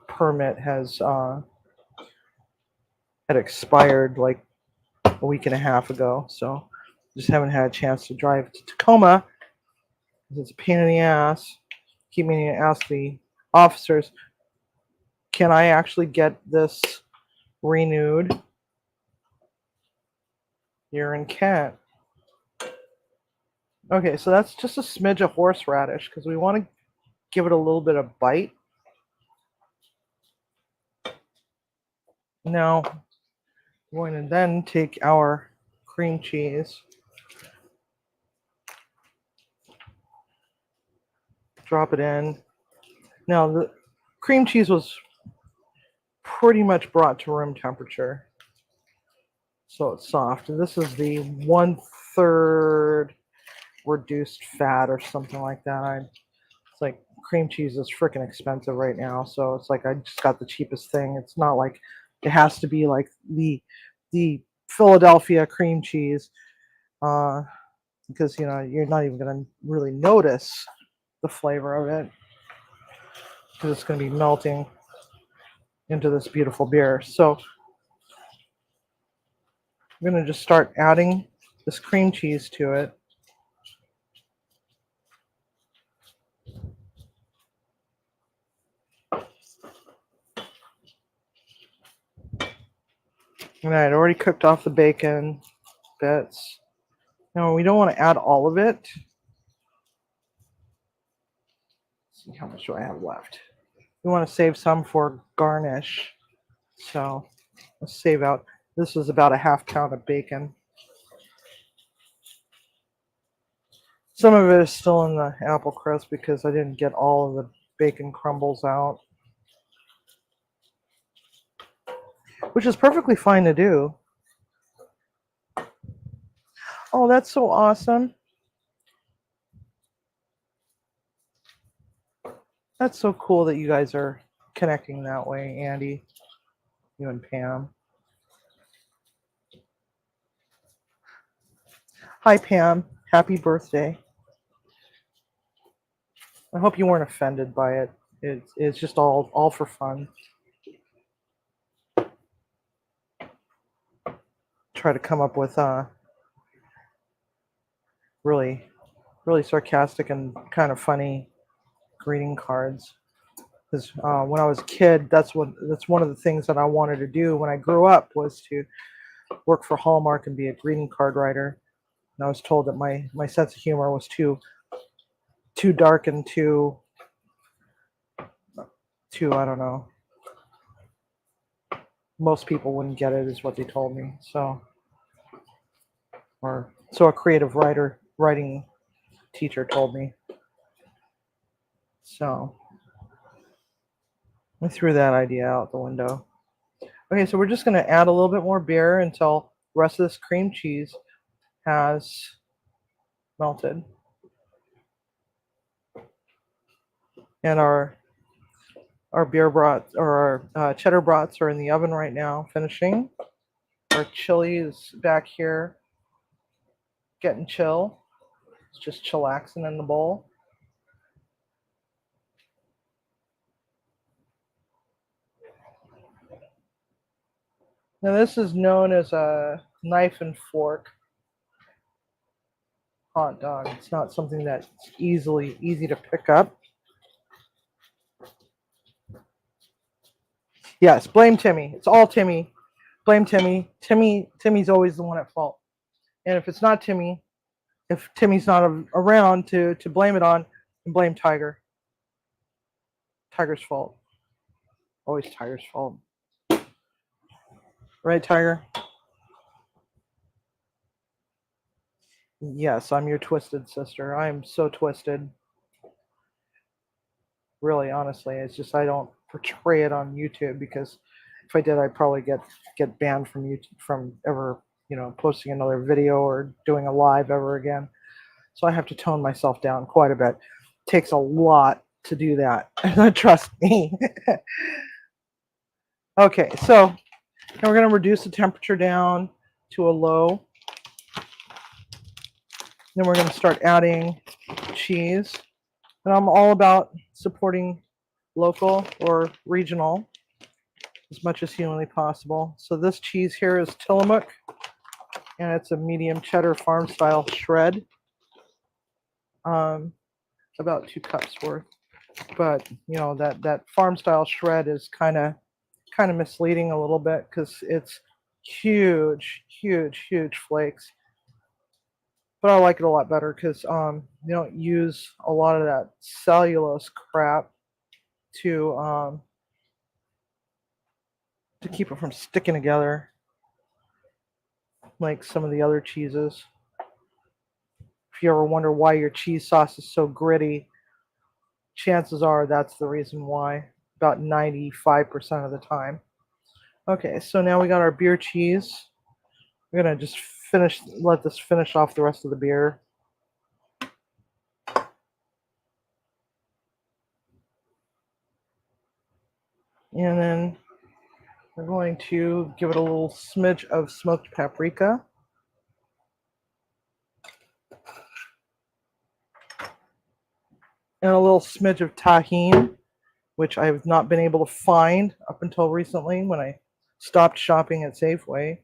A: permit has had expired like a week and a half ago, so just haven't had a chance to drive to Tacoma because it's a pain in the ass. Keep meaning to ask the officers, can I actually get this renewed here in Kent? Okay, so that's just a smidge of horseradish because we want to give it a little bit of bite. Now, we're going to then take our cream cheese, drop it in. Now, the cream cheese was pretty much brought to room temperature, so it's soft. And this is the 1/3 reduced fat or something like that. It's like cream cheese is freaking expensive right now, so it's like I just got the cheapest thing. It's not like it has to be like the Philadelphia cream cheese, because you're not even gonna really notice the flavor of it because it's gonna be melting into this beautiful beer. So I'm gonna just start adding this cream cheese to it. And I had already cooked off the bacon bits. Now we don't want to add all of it. Let's see, how much do I have left? We want to save some for garnish. So let's save out. This is about a half pound of bacon. Some of it is still in the apple crust because I didn't get all of the bacon crumbles out. which is perfectly fine to do. Oh, that's so awesome. That's so cool that you guys are connecting that way, Andy, you and Pam. Hi, Pam. Happy birthday. I hope you weren't offended by it. It's just all for fun. Try to come up with really really sarcastic and kind of funny greeting cards. Because when I was a kid, that's one of the things that I wanted to do when I grew up was to work for Hallmark and be a greeting card writer. And I was told that my sense of humor was too dark and too I don't know. Most people wouldn't get it, is what they told me. So a creative writing teacher told me. So I threw that idea out the window. Okay, so we're just going to add a little bit more beer until the rest of this cream cheese has melted. And our beer brats or our cheddar brats are in the oven right now, finishing. Our chili is back here getting chill. It's just chillaxing in the bowl. Now this is known as a knife and fork hot dog. It's not something that's easy to pick up. Yes, blame Timmy. It's all Timmy. Blame Timmy. Timmy's always the one at fault. And if it's not Timmy, if Timmy's not around to blame it on, then blame Tiger. Tiger's fault. Always Tiger's fault. Right, Tiger? Yes, I'm your twisted sister. I am so twisted. Really, honestly, it's just I don't portray it on YouTube because if I did, I'd probably get banned from YouTube from ever posting another video or doing a live ever again. So I have to tone myself down quite a bit. It takes a lot to do that. Trust me. Okay, so now we're going to reduce the temperature down to a low. Then we're going to start adding cheese. And I'm all about supporting local or regional as much as humanly possible. So this cheese here is Tillamook, and it's a medium cheddar farm style shred. About 2 cups worth. But that farm style shred is kind of misleading a little bit because it's huge flakes. But I like it a lot better because you don't use a lot of that cellulose crap to keep it from sticking together like some of the other cheeses. If you ever wonder why your cheese sauce is so gritty, chances are that's the reason why, about 95% of the time. Okay, so now we got our beer cheese. We're gonna just let this finish off the rest of the beer. And then we're going to give it a little smidge of smoked paprika. And a little smidge of tahini, which I have not been able to find up until recently when I stopped shopping at Safeway.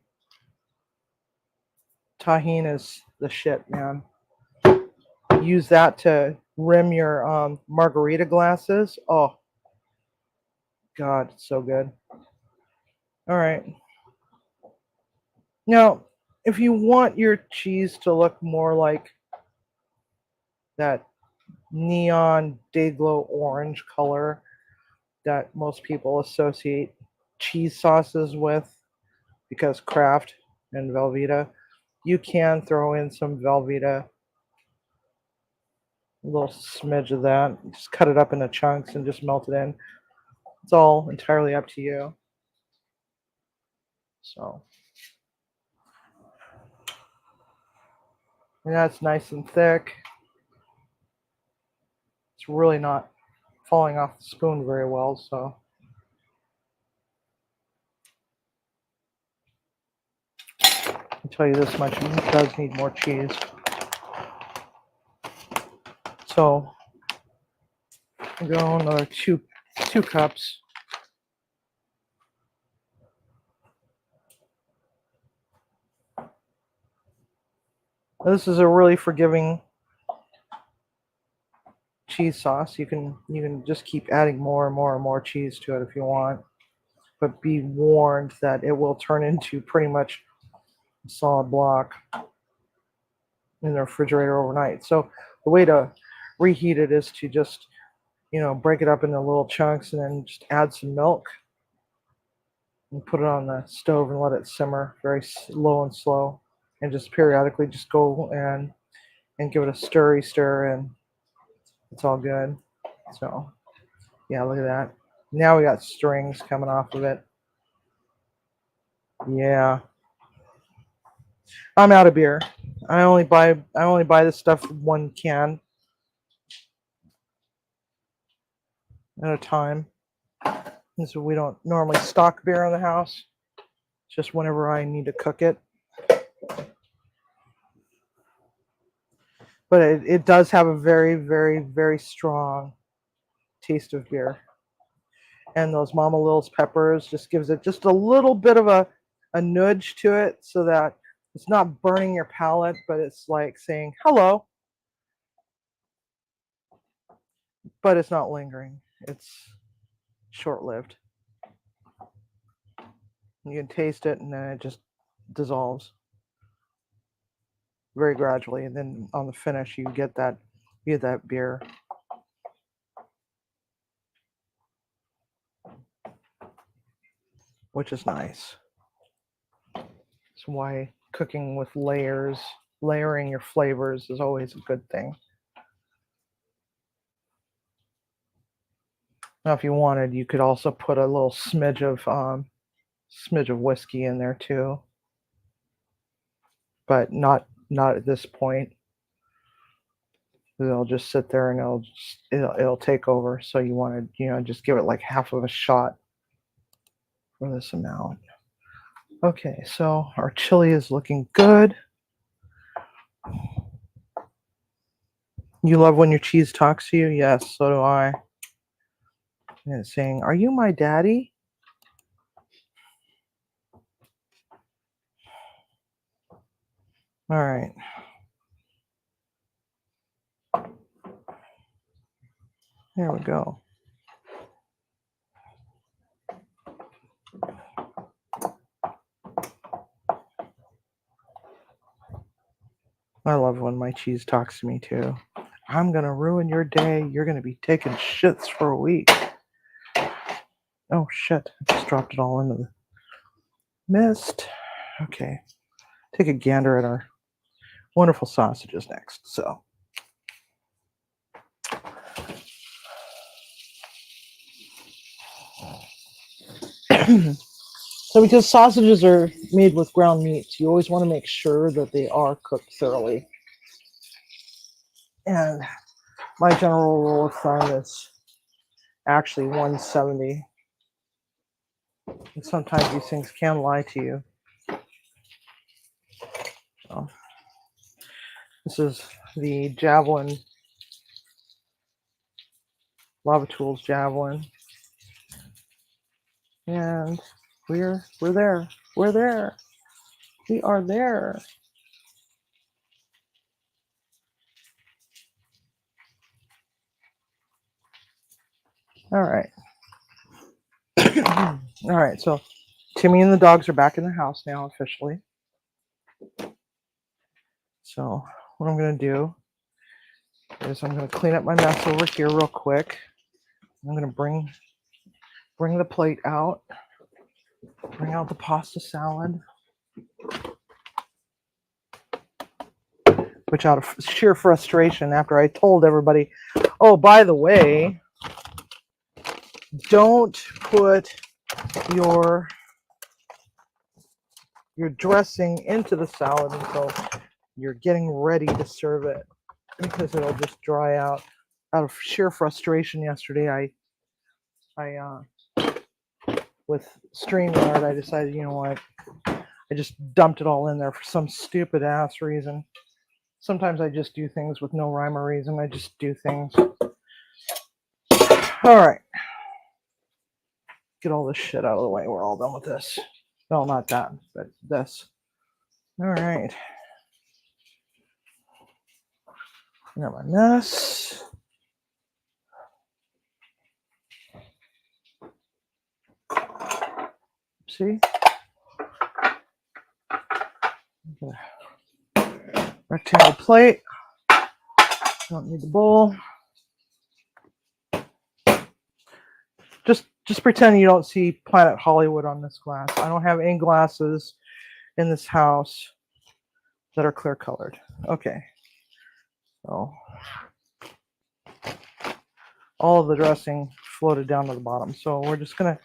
A: Tahini is the shit, man. Use that to rim your margarita glasses. Oh, God, it's so good. All right. Now, if you want your cheese to look more like that neon day-glow orange color that most people associate cheese sauces with, because Kraft and Velveeta, you can throw in some Velveeta, a little smidge of that. Just cut it up into chunks and just melt it in. It's all entirely up to you. So, and that's nice and thick. It's really not falling off the spoon very well, so. I'll tell you this much, it does need more cheese. So, I'll go another two cups. This is a really forgiving cheese sauce. You can just keep adding more and more and more cheese to it if you want, but be warned that it will turn into pretty much a solid block in the refrigerator overnight. So the way to reheat it is to just, break it up into little chunks and then just add some milk and put it on the stove and let it simmer very low and slow, and just periodically just go and give it a stir, and it's all good. So yeah, look at that. Now we got strings coming off of it. Yeah. I'm out of beer. I only buy this stuff one can at a time. And so we don't normally stock beer in the house. Just whenever I need to cook it. But it does have a very, very, very strong taste of beer. And those Mama Lil's peppers just gives it just a little bit of a nudge to it, so that it's not burning your palate, but it's like saying hello. But it's not lingering. It's short-lived. You can taste it, and then it just dissolves very gradually, and then on the finish you get that beer. Which is nice. That's why cooking with layering your flavors is always a good thing. Now, if you wanted, you could also put a little smidge of whiskey in there too, but not at this point. It'll just sit there and it'll take over. So you want to just give it like half of a shot for this amount. Okay, so our chili is looking good. You love when your cheese talks to you? Yes, so do I. And it's saying, "Are you my daddy?" All right. There we go. I love when my cheese talks to me too. I'm going to ruin your day. You're going to be taking shits for a week. Oh, shit. I just dropped it all into the mist. Okay. Take a gander at our wonderful sausages next. So. So because sausages are made with ground meats, you always want to make sure that they are cooked thoroughly. And my general rule of thumb is actually 170. And sometimes these things can lie to you. So, this is the Javelin, Lava Tools Javelin. And we're there. We're there. We are there. All right. All right, so Timmy and the dogs are back in the house now officially. So what I'm going to do is I'm going to clean up my mess over here real quick. I'm going to bring the plate out. Bring out the pasta salad. Which, out of sheer frustration, after I told everybody, oh, by the way, don't put your your dressing into the salad until you're getting ready to serve it, because it'll just dry out. Out of sheer frustration yesterday, I with StreamYard, I decided, you know what, I just dumped it all in there for some stupid ass reason. Sometimes I just do things with no rhyme or reason. I just do things. All right. Get all this shit out of the way. We're all done with this. No, not that, but this. All right. Got my mess. See? Rectangle plate. Don't need the bowl. Just pretend you don't see Planet Hollywood on this glass. I don't have any glasses in this house that are clear colored. Okay. So all of the dressing floated down to the bottom. So we're just gonna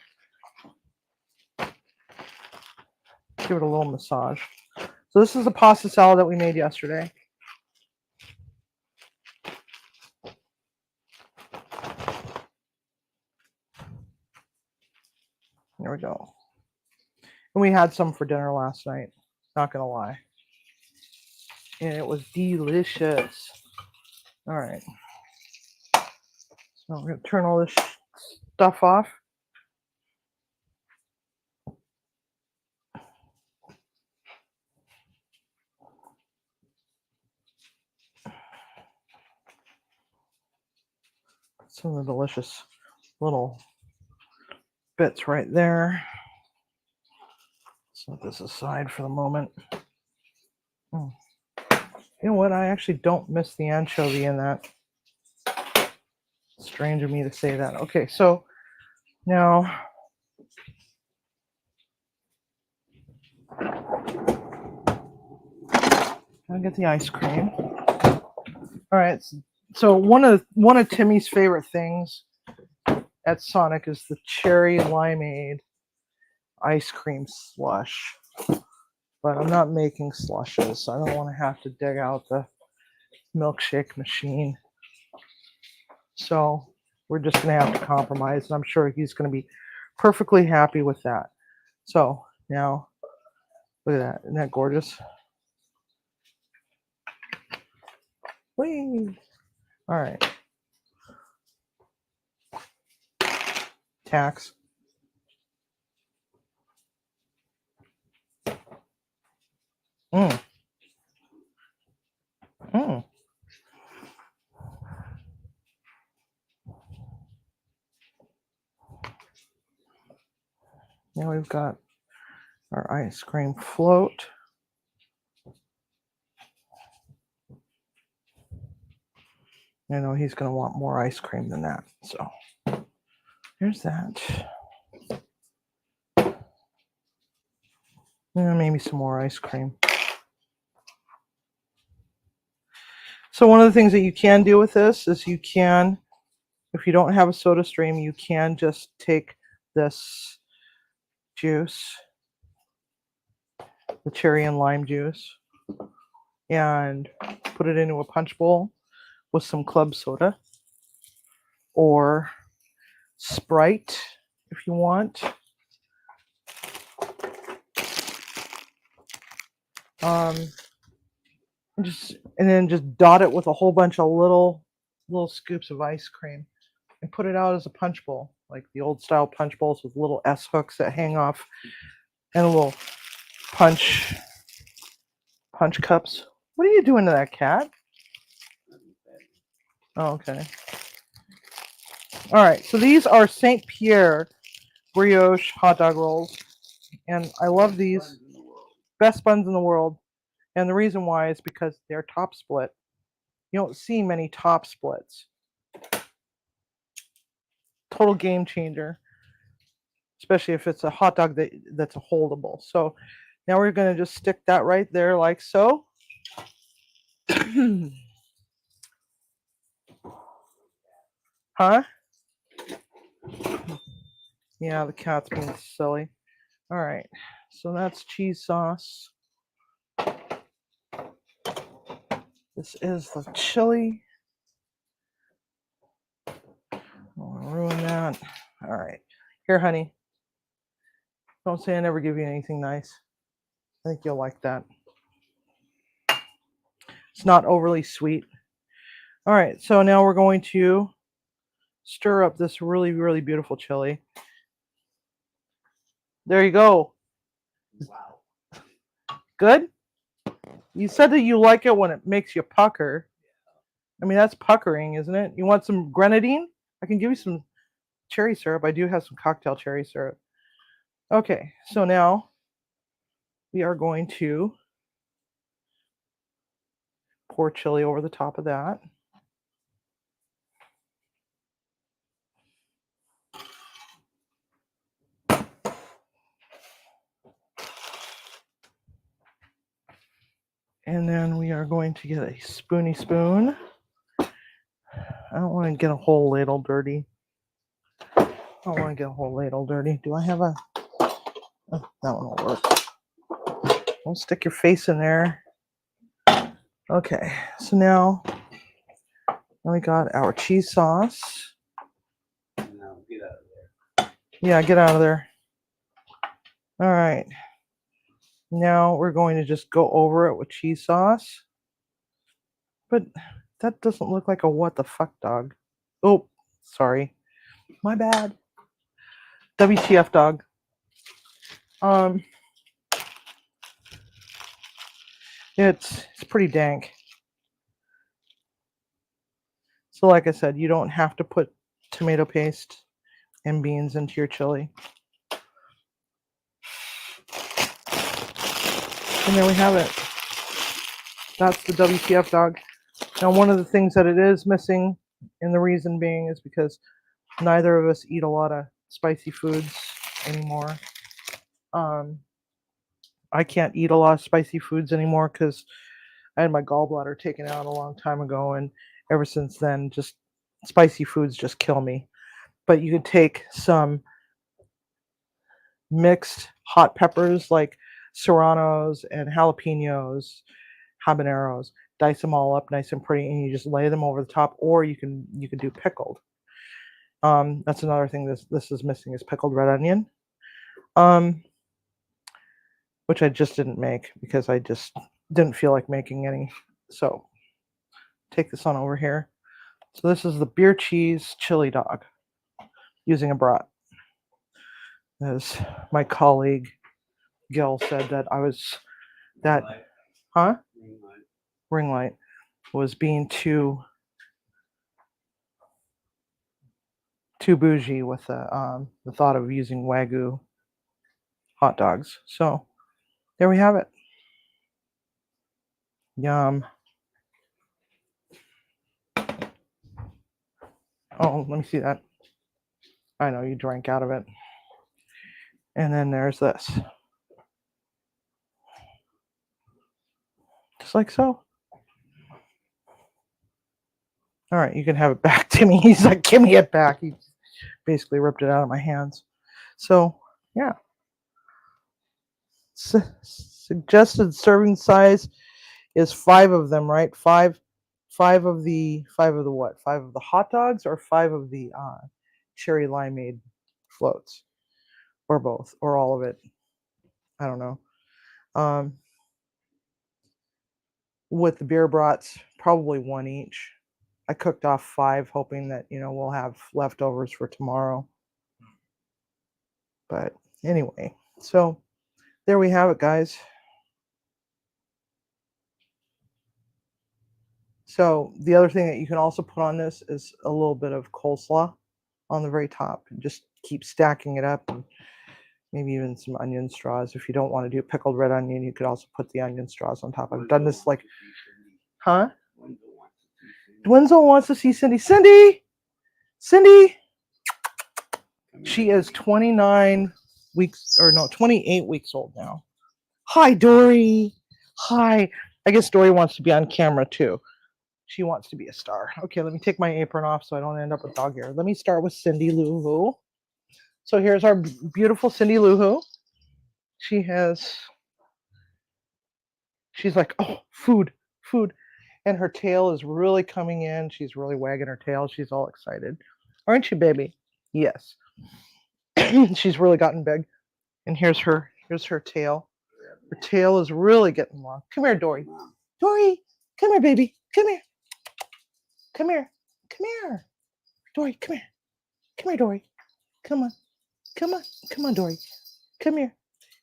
A: give it a little massage. So this is the pasta salad that we made yesterday. There we go. And we had some for dinner last night. Not gonna lie. And it was delicious. All right. So I'm gonna turn all this stuff off. Some of the delicious little bits right there. Set this aside for the moment. You know what? I actually don't miss the anchovy in that. Strange of me to say that. Okay, so now I'll get the ice cream. All right. So one of Timmy's favorite things at Sonic is the cherry limeade ice cream slush. But I'm not making slushes, so I don't want to have to dig out the milkshake machine. So we're just going to have to compromise, and I'm sure he's going to be perfectly happy with that. So now, look at that. Isn't that gorgeous? Whee! All right. Tax. Mmm. Mmm. Now we've got our ice cream float. I know he's going to want more ice cream than that. So here's that. And maybe some more ice cream. So one of the things that you can do with this is you can, if you don't have a soda stream, you can just take this juice, the cherry and lime juice, and put it into a punch bowl with some club soda or Sprite if you want. And then just dot it with a whole bunch of little scoops of ice cream and put it out as a punch bowl, like the old style punch bowls with little S hooks that hang off and a little punch cups. What are you doing to that cat? Oh, okay. All right, so these are St. Pierre brioche hot dog rolls, and I love these. Best buns in the world. And the reason why is because they're top split. You don't see many top splits. Total game changer, especially if it's a hot dog that's a holdable. So now we're going to just stick that right there like so. Huh? Yeah, the cat's being silly. All right. So that's cheese sauce. This is the chili. I'll ruin that. All right. Here, honey. Don't say I never give you anything nice. I think you'll like that. It's not overly sweet. All right. So now we're going to stir up this really, really beautiful chili. There you go.
B: Wow.
A: Good? You said that you like it when it makes you pucker. I mean, that's puckering, isn't it? You want some grenadine? I can give you some cherry syrup. I do have some cocktail cherry syrup. Okay, so now we are going to pour chili over the top of that. And then we are going to get a spoony spoon. I don't want to get a whole ladle dirty. I don't want to get a whole ladle dirty. Do I have a... Oh, that one will work. Don't stick your face in there. Okay, so now we got our cheese sauce.
B: Now get out of there.
A: Yeah, get out of there. All right. Now we're going to just go over it with cheese sauce. But that doesn't look like a what the fuck dog. Oh, sorry. My bad. WTF dog. It's pretty dank. So like I said, you don't have to put tomato paste and beans into your chili. And there we have it. That's the WTF dog. Now, one of the things that it is missing, and the reason being is because neither of us eat a lot of spicy foods anymore. I can't eat a lot of spicy foods anymore because I had my gallbladder taken out a long time ago, and ever since then, just spicy foods just kill me. But you could take some mixed hot peppers like serranos and jalapenos, habaneros, dice them all up nice and pretty, and you just lay them over the top, or you can do pickled. That's another thing this is missing is pickled red onion, which I just didn't make because I just didn't feel like making any. So take this on over here. So this is the beer cheese chili dog using a brat. As my colleague Gil said that I was that
B: Light.
A: huh
B: Ring light.
A: ring light was being too bougie with the thought of using Wagyu hot dogs. So there we have it. Yum. Oh, let me see that. I know you drank out of it. And then there's this. Just like so. All right, you can have it back, Timmy. He's like, give me it back. He basically ripped it out of my hands. So, yeah. Suggested serving size is 5 of them, right? Five of the what? 5 of the hot dogs or 5 of the cherry limeade floats, or both, or all of it. I don't know. With the beer brats, probably 1 each. I cooked off 5, hoping that we'll have leftovers for tomorrow. But anyway, so there we have it, guys. So the other thing that you can also put on this is a little bit of coleslaw on the very top, and just keep stacking it up, and maybe even some onion straws. If you don't want to do pickled red onion, you could also put the onion straws on top. I've done this like, huh? Dwinzel wants to see Cindy. Cindy. She is 29 weeks, or no, 28 weeks old now. Hi, Dory. Hi. I guess Dory wants to be on camera too. She wants to be a star. Okay, let me take my apron off so I don't end up with dog hair. Let me start with Cindy Lou Who. So here's our beautiful Cindy Lou Who. she's like, oh, food, food. And her tail is really coming in. She's really wagging her tail. She's all excited. Aren't you, baby? Yes. She's really gotten big. And here's her tail. Her tail is really getting long. Come here, Dory. Dory, come here, baby. Come here. Come here. Come here. Dory, come here. Come here, Dory. Come on. Come on. Come on, Dory. Come here.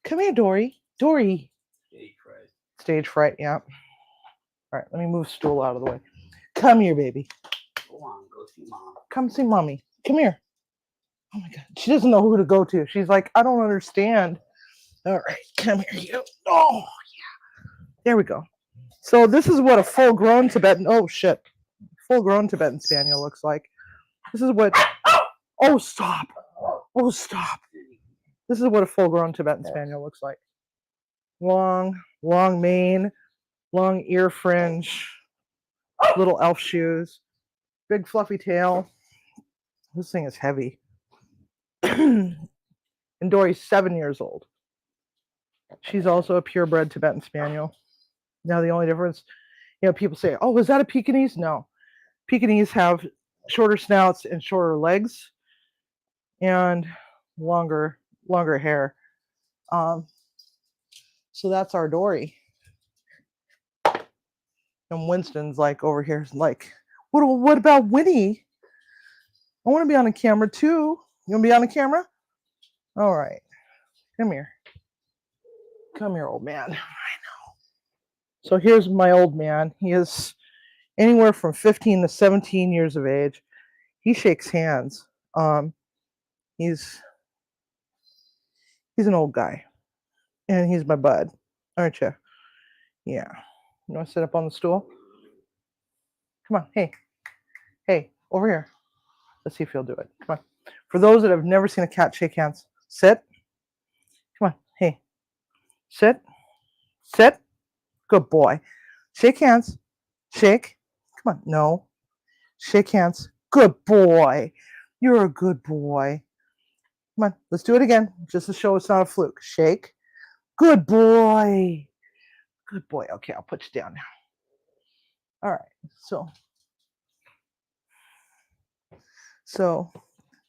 A: Come here, Dory. Dory.
B: Stage fright.
A: Stage fright, yeah. All right, let me move the stool out of the way. Come here, baby.
B: Go on, go see mom.
A: Come see mommy. Come here. Oh my God. She doesn't know who to go to. She's like, I don't understand. All right, come here, you. Oh, yeah. There we go. So this is what a full-grown Tibetan, oh shit, full-grown Tibetan Spaniel looks like. This is what, oh, stop. Oh, stop. This is what a full-grown Tibetan Spaniel looks like. Long mane, long ear fringe, little elf shoes, big fluffy tail. This thing is heavy. And Dory's 7 years old. She's also a purebred Tibetan Spaniel. Now the only difference, people say, oh, is that a Pekingese? No. Pekingese have shorter snouts and shorter legs and longer hair. So that's our Dory. And Winston's like over here, like, what about Winnie? I want to be on a camera too. You want to be on the camera? All right. Come here. Come here, old man. I know. So here's my old man. He is anywhere from 15 to 17 years of age. He shakes hands. He's an old guy. And he's my bud. Aren't you? Yeah. You want to sit up on the stool? Come on. Hey, over here. Let's see if you'll do it. Come on. For those that have never seen a cat shake hands, sit. Come on. Hey. Sit. Good boy. Shake hands. Shake. Come on. No. Shake hands. Good boy. You're a good boy. Come on. Let's do it again. Just to show it's not a fluke. Shake. Good boy. Good boy. Okay, I'll put you down now. All right. So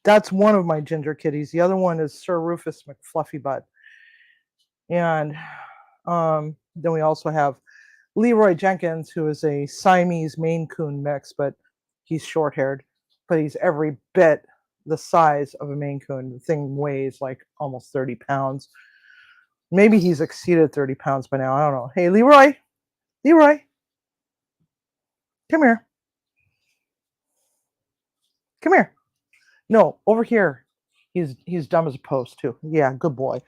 A: that's one of my ginger kitties. The other one is Sir Rufus McFluffybutt. And then we also have Leroy Jenkins, who is a Siamese Maine Coon mix, but he's short-haired. But he's every bit the size of a Maine Coon. The thing weighs like almost 30 pounds. Maybe he's exceeded 30 pounds by now. I don't know. Hey, Leroy. Come here. Come here. No, over here. He's dumb as a post too. Yeah, good boy.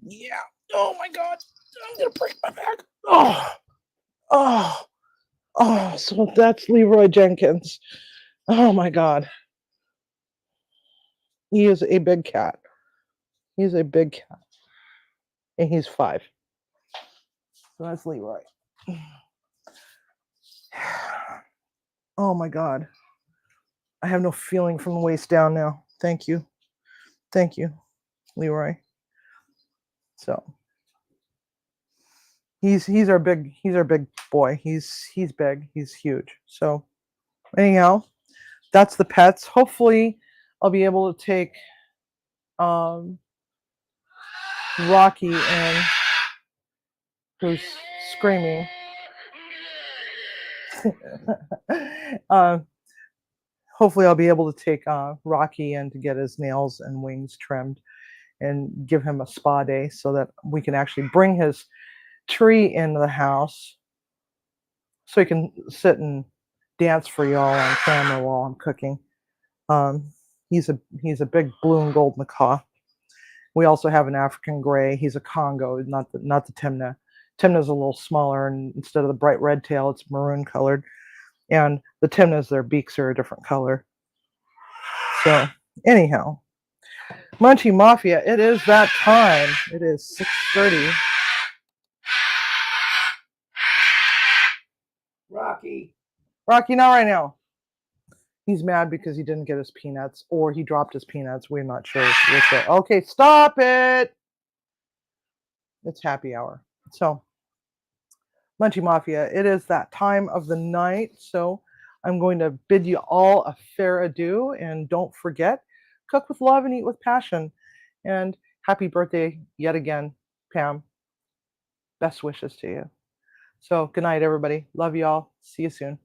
A: Yeah. Oh my God. I'm gonna break my back. Oh. So that's Leroy Jenkins. Oh my God. He is a big cat. He's a big cat. And he's 5. So that's Leroy. Oh my God. I have no feeling from the waist down now. Thank you, Leroy. So he's our big boy. He's big. He's huge. So anyhow, that's the pets. Hopefully, I'll be able to take Rocky in, who's screaming. Hopefully I'll be able to take Rocky in to get his nails and wings trimmed and give him a spa day so that we can actually bring his tree into the house so he can sit and dance for y'all on camera while I'm cooking. He's a big blue and gold macaw. We also have an African gray. He's a Congo, not the Timna. Timna's a little smaller, and instead of the bright red tail, it's maroon colored. And the Timnas, their beaks are a different color. So anyhow, Munchie Mafia, it is that time. It is 6:30.
B: Rocky,
A: not right now. He's mad because he didn't get his peanuts, or he dropped his peanuts. We're not sure which way. Okay, stop it. It's happy hour. So, Munchie Mafia, it is that time of the night. So, I'm going to bid you all a fair adieu. And don't forget, cook with love and eat with passion. And happy birthday yet again, Pam. Best wishes to you. So, good night, everybody. Love you all. See you soon.